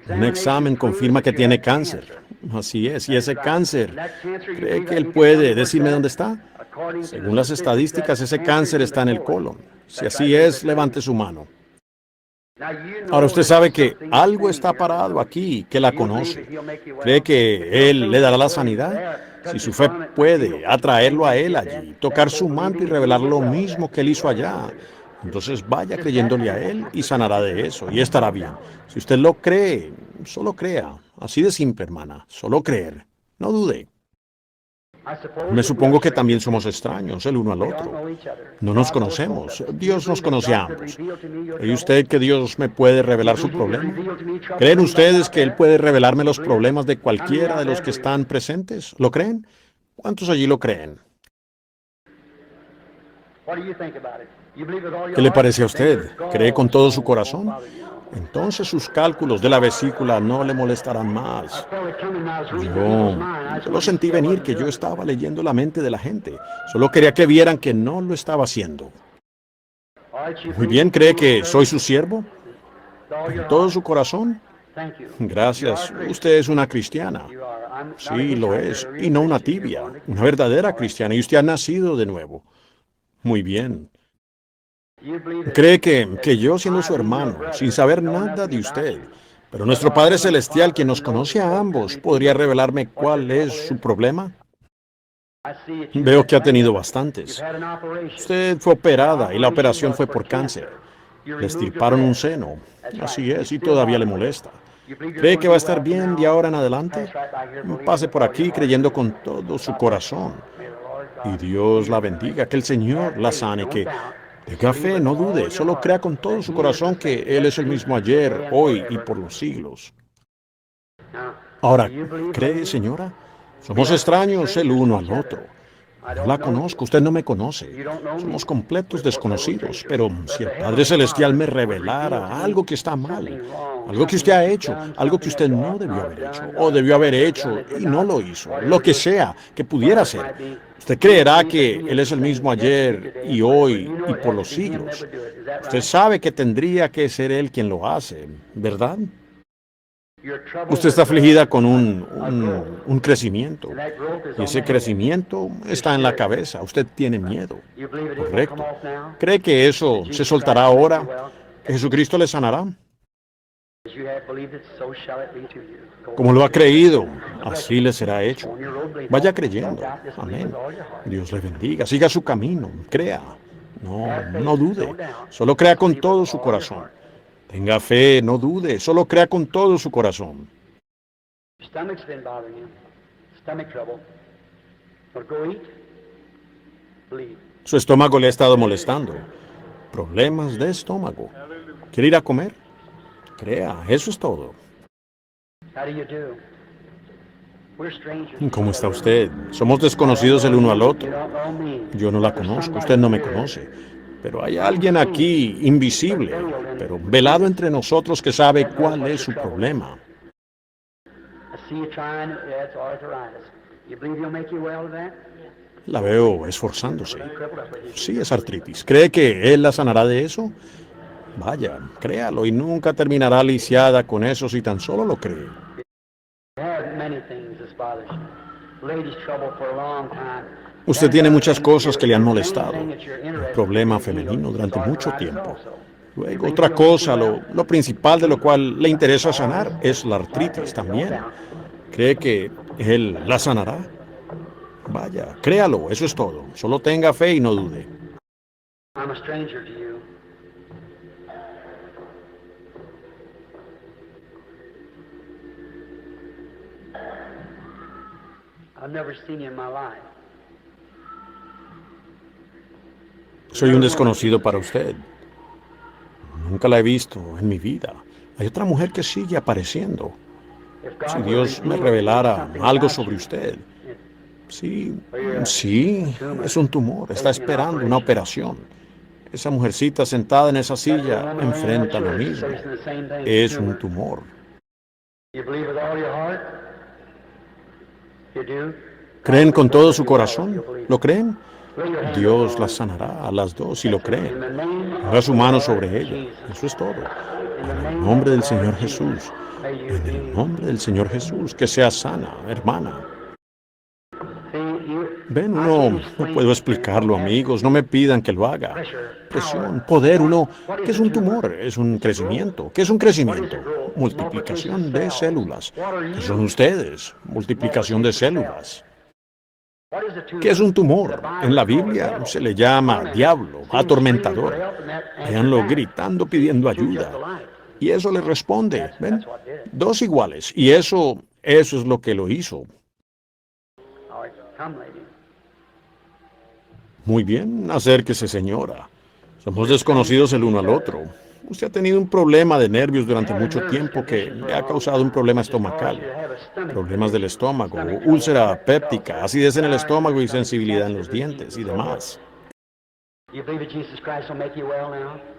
Un examen confirma que tiene cáncer. Así es, y ese cáncer, ¿cree que él puede decirme dónde está? Según las estadísticas, ese cáncer está en el colon. Si así es, levante su mano. Ahora usted sabe que algo está parado aquí, que la conoce. ¿Cree que Él le dará la sanidad? Si su fe puede atraerlo a Él allí, tocar su manto y revelar lo mismo que Él hizo allá, entonces vaya creyéndole a Él y sanará de eso y estará bien. Si usted lo cree, solo crea. Así de simple, hermana. Solo creer. No dude. Me supongo que también somos extraños el uno al otro. No nos conocemos. Dios nos conoce a ambos. ¿Cree usted que Dios me puede revelar su problema? ¿Creen ustedes que Él puede revelarme los problemas de cualquiera de los que están presentes? ¿Lo creen? ¿Cuántos allí lo creen? ¿Qué le parece a usted? ¿Cree con todo su corazón? Entonces sus cálculos de la vesícula no le molestarán más. Yo lo sentí venir, que yo estaba leyendo la mente de la gente. Solo quería que vieran que no lo estaba haciendo. Muy bien, ¿cree que soy su siervo? ¿Con todo su corazón? Gracias. Usted es una cristiana. Sí, lo es. Y no una tibia. Una verdadera cristiana. Y usted ha nacido de nuevo. Muy bien. ¿Cree que yo, siendo su hermano, sin saber nada de usted, pero nuestro Padre Celestial, quien nos conoce a ambos, podría revelarme cuál es su problema? Veo que ha tenido bastantes. Usted fue operada y la operación fue por cáncer. Le extirparon un seno. Así es, y todavía le molesta. ¿Cree que va a estar bien de ahora en adelante? Pase por aquí creyendo con todo su corazón. Y Dios la bendiga, que el Señor la sane, que tenga fe, no dude, solo crea con todo su corazón que Él es el mismo ayer, hoy y por los siglos. Ahora, ¿cree, señora? Somos extraños el uno al otro. No la conozco, usted no me conoce. Somos completos desconocidos, pero si el Padre Celestial me revelara algo que está mal, algo que usted ha hecho, algo que usted no debió haber hecho, o debió haber hecho y no lo hizo, lo que sea que pudiera ser, usted creerá que Él es el mismo ayer y hoy y por los siglos. Usted sabe que tendría que ser Él quien lo hace, ¿verdad? Usted está afligida con un crecimiento, y ese crecimiento está en la cabeza. Usted tiene miedo. Correcto. ¿Cree que eso se soltará ahora? ¿Que Jesucristo le sanará? Como lo ha creído, así le será hecho. Vaya creyendo. Amén. Dios le bendiga. Siga su camino. Crea. No dude. Solo crea con todo su corazón. Tenga fe, no dude, solo crea con todo su corazón. Su estómago le ha estado molestando. Problemas de estómago. ¿Quiere ir a comer? Crea, eso es todo. ¿Cómo está usted? Somos desconocidos el uno al otro. Yo no la conozco, usted no me conoce. Pero hay alguien aquí, invisible, pero velado entre nosotros, que sabe cuál es su problema. La veo esforzándose. Sí, es artritis. ¿Cree que Él la sanará de eso? Vaya, créalo y nunca terminará lisiada con eso si tan solo lo cree. Usted tiene muchas cosas que le han molestado. Un problema femenino durante mucho tiempo. Luego, otra cosa, lo principal de lo cual le interesa sanar es la artritis también. ¿Cree que Él la sanará? Vaya, créalo, eso es todo. Solo tenga fe y no dude. Soy un desconocido para usted. Nunca la he visto en mi vida. Hay otra mujer que sigue apareciendo. Si Dios me revelara algo sobre usted. Sí, sí, es un tumor. Está esperando una operación. Esa mujercita sentada en esa silla enfrenta lo mismo. Es un tumor. ¿Creen con todo su corazón? ¿Lo creen? Dios las sanará a las dos si lo creen. Ponga su mano sobre ella. Eso es todo. En el nombre del Señor Jesús. En el nombre del Señor Jesús. Que sea sana, hermana. Ven, no puedo explicarlo, amigos. No me pidan que lo haga. Presión, poder, ¿qué es un tumor? Es un crecimiento. ¿Qué es un crecimiento? Multiplicación de células. ¿Qué son ustedes? Multiplicación de células. ¿Qué es un tumor? En la Biblia se le llama diablo, atormentador. Véanlo gritando, pidiendo ayuda. Y eso le responde, ¿ven? Dos iguales. Y eso es lo que lo hizo. Muy bien, acérquese, señora. Somos desconocidos el uno al otro. Usted ha tenido un problema de nervios durante mucho tiempo que le ha causado un problema estomacal. Problemas del estómago, úlcera péptica, acidez en el estómago y sensibilidad en los dientes y demás.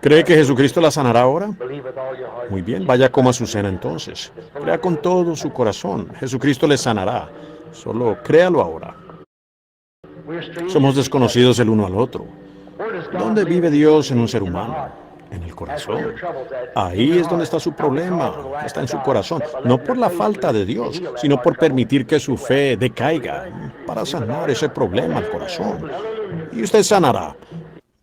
¿Cree que Jesucristo la sanará ahora? Muy bien, vaya, coma su cena entonces. Crea con todo su corazón. Jesucristo le sanará. Solo créalo ahora. Somos desconocidos el uno al otro. ¿Dónde vive Dios en un ser humano? En el corazón. Ahí es donde está su problema. Está en su corazón. No por la falta de Dios, sino por permitir que su fe decaiga para sanar ese problema al corazón. Y usted sanará.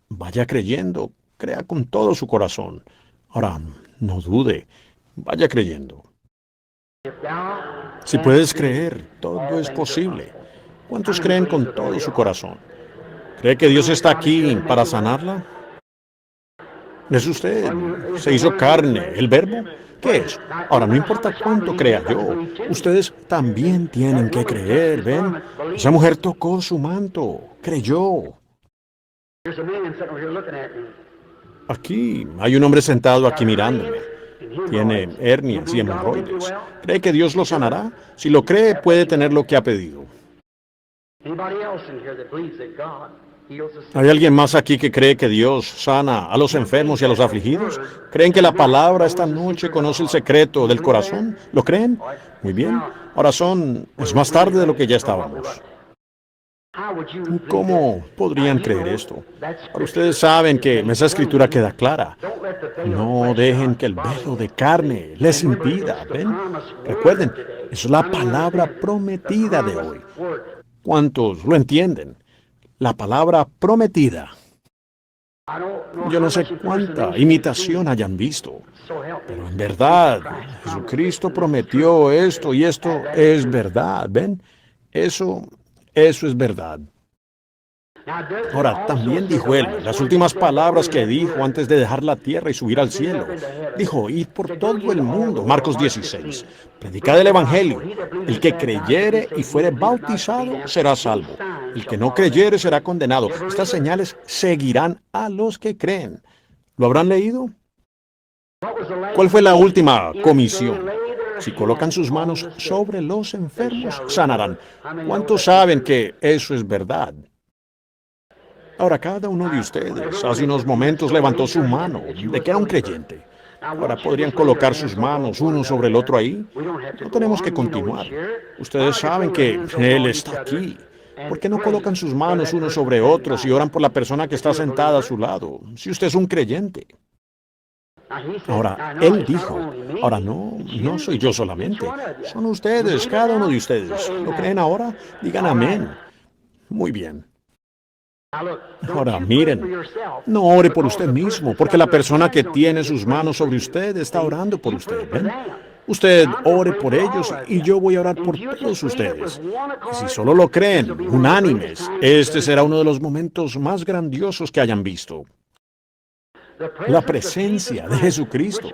Vaya creyendo. Crea con todo su corazón. Ahora, no dude. Vaya creyendo. Si puedes creer, todo es posible. ¿Cuántos creen con todo su corazón? ¿Cree que Dios está aquí para sanarla? ¿Es usted? ¿Se hizo carne? ¿El verbo? ¿Qué es? Ahora, no importa cuánto crea yo, ustedes también tienen que creer, ¿ven? Esa mujer tocó su manto, creyó. Aquí hay un hombre sentado aquí mirándome. Tiene hernias y hemorroides. ¿Cree que Dios lo sanará? Si lo cree, puede tener lo que ha pedido. ¿Hay alguien más aquí que cree que Dios sana a los enfermos y a los afligidos? ¿Creen que la palabra esta noche conoce el secreto del corazón? ¿Lo creen? Muy bien. Ahora es más tarde de lo que ya estábamos. ¿Cómo podrían creer esto? Ahora ustedes saben que esa escritura queda clara. No dejen que el velo de carne les impida, ¿ven? Recuerden, es la palabra prometida de hoy. ¿Cuántos lo entienden? La palabra prometida. Yo no sé cuánta imitación hayan visto, pero en verdad, Jesucristo prometió esto y esto es verdad, ¿ven? Eso es verdad. Ahora, también dijo él, las últimas palabras que dijo antes de dejar la tierra y subir al cielo. Dijo, id por todo el mundo, Marcos 16, predicad el Evangelio. El que creyere y fuere bautizado será salvo. El que no creyere será condenado. Estas señales seguirán a los que creen. ¿Lo habrán leído? ¿Cuál fue la última comisión? Si colocan sus manos sobre los enfermos, sanarán. ¿Cuántos saben que eso es verdad? Ahora, cada uno de ustedes hace unos momentos levantó su mano de que era un creyente. Ahora, ¿podrían colocar sus manos uno sobre el otro ahí? No tenemos que continuar. Ustedes saben que Él está aquí. ¿Por qué no colocan sus manos unos sobre otros y oran por la persona que está sentada a su lado, si usted es un creyente? Ahora, Él dijo, ahora no soy yo solamente, son ustedes, cada uno de ustedes. ¿Lo creen ahora? Digan amén. Muy bien. Ahora, miren, no ore por usted mismo, porque la persona que tiene sus manos sobre usted está orando por usted, ¿ven? Usted ore por ellos y yo voy a orar por todos ustedes. Y si solo lo creen, unánimes, este será uno de los momentos más grandiosos que hayan visto. La presencia de Jesucristo,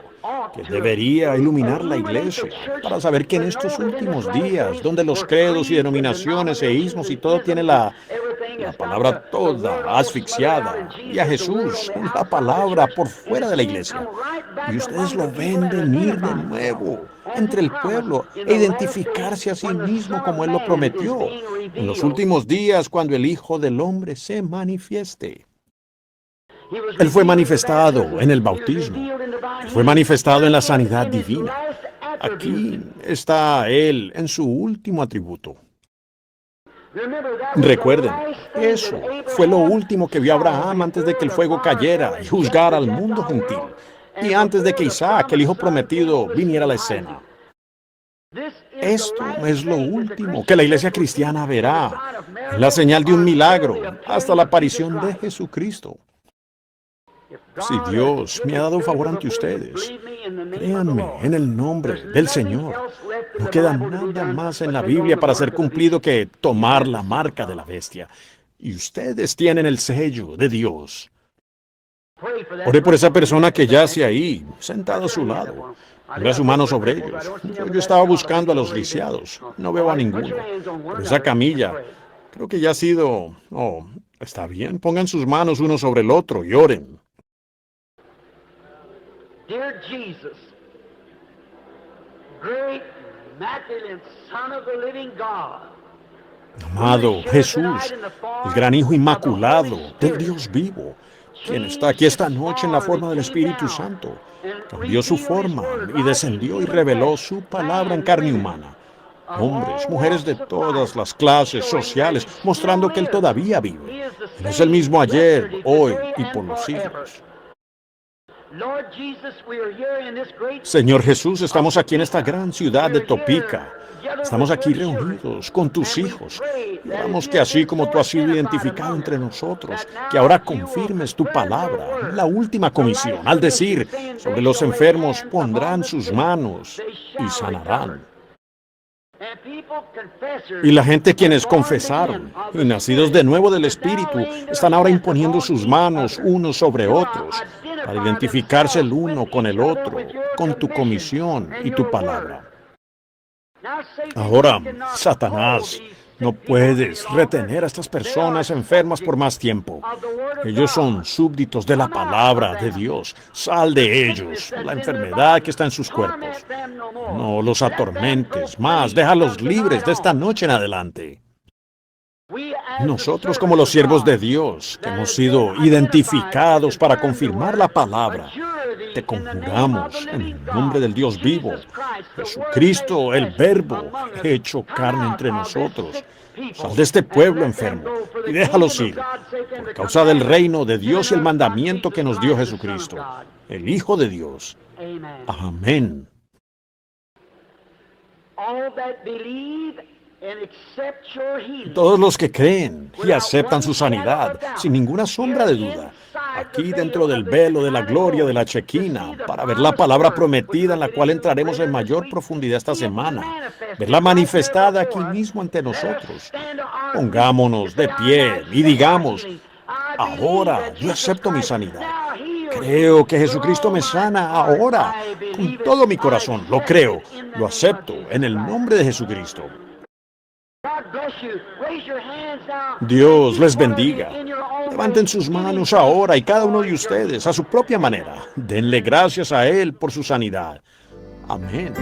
que debería iluminar la iglesia para saber que en estos últimos días, donde los credos y denominaciones, ismos y todo tiene la palabra toda asfixiada, y a Jesús, la palabra por fuera de la iglesia. Y ustedes lo ven venir de nuevo entre el pueblo e identificarse a sí mismo como Él lo prometió en los últimos días cuando el Hijo del Hombre se manifieste. Él fue manifestado en el bautismo. Él fue manifestado en la sanidad divina. Aquí está Él en su último atributo. Recuerden, eso fue lo último que vio Abraham antes de que el fuego cayera y juzgara al mundo gentil, y antes de que Isaac, el hijo prometido, viniera a la escena. Esto es lo último que la iglesia cristiana verá, la señal de un milagro, hasta la aparición de Jesucristo. Si Dios me ha dado un favor ante ustedes, créanme en el nombre del Señor. No queda nada más en la Biblia para ser cumplido que tomar la marca de la bestia. Y ustedes tienen el sello de Dios. Ore por esa persona que yace ahí, sentada a su lado. Ponga su mano sobre ellos. Yo estaba buscando a los lisiados. No veo a ninguno. Pero esa camilla, creo que ya ha sido... Oh, está bien. Pongan sus manos uno sobre el otro y oren. Dear Jesus, great, immaculate Son of the living God. Amado Jesús, el gran Hijo Inmaculado del Dios vivo, quien está aquí esta noche en la forma del Espíritu Santo, cambió su forma y descendió y reveló su palabra en carne humana. Hombres, mujeres de todas las clases sociales, mostrando que Él todavía vive. Él es el mismo ayer, hoy y por los siglos. Señor Jesús, estamos aquí en esta gran ciudad de Topeka. Estamos aquí reunidos con tus hijos. Y oramos que así como tú has sido identificado entre nosotros, que ahora confirmes tu palabra, la última comisión, al decir, sobre los enfermos pondrán sus manos y sanarán. Y la gente quienes confesaron y nacidos de nuevo del Espíritu están ahora imponiendo sus manos unos sobre otros para identificarse el uno con el otro, con tu comisión y tu palabra. Ahora, Satanás, no puedes retener a estas personas enfermas por más tiempo. Ellos son súbditos de la palabra de Dios. Sal de ellos, la enfermedad que está en sus cuerpos. No los atormentes más, déjalos libres de esta noche en adelante. Nosotros como los siervos de Dios, que hemos sido identificados para confirmar la palabra, te conjuramos en el nombre del Dios vivo, Jesucristo, el Verbo, hecho carne entre nosotros. Sal de este pueblo enfermo y déjalos ir, por causa del reino de Dios y el mandamiento que nos dio Jesucristo, el Hijo de Dios. Amén. Todos los que creen y aceptan su sanidad, sin ninguna sombra de duda, aquí dentro del velo de la gloria de la Chequina, para ver la palabra prometida en la cual entraremos en mayor profundidad esta semana, verla manifestada aquí mismo ante nosotros. Pongámonos de pie y digamos, ahora yo acepto mi sanidad. Creo que Jesucristo me sana ahora, con todo mi corazón, lo creo, lo acepto en el nombre de Jesucristo. Dios les bendiga. Levanten sus manos ahora y cada uno de ustedes a su propia manera. Denle gracias a Él por su sanidad. Amén.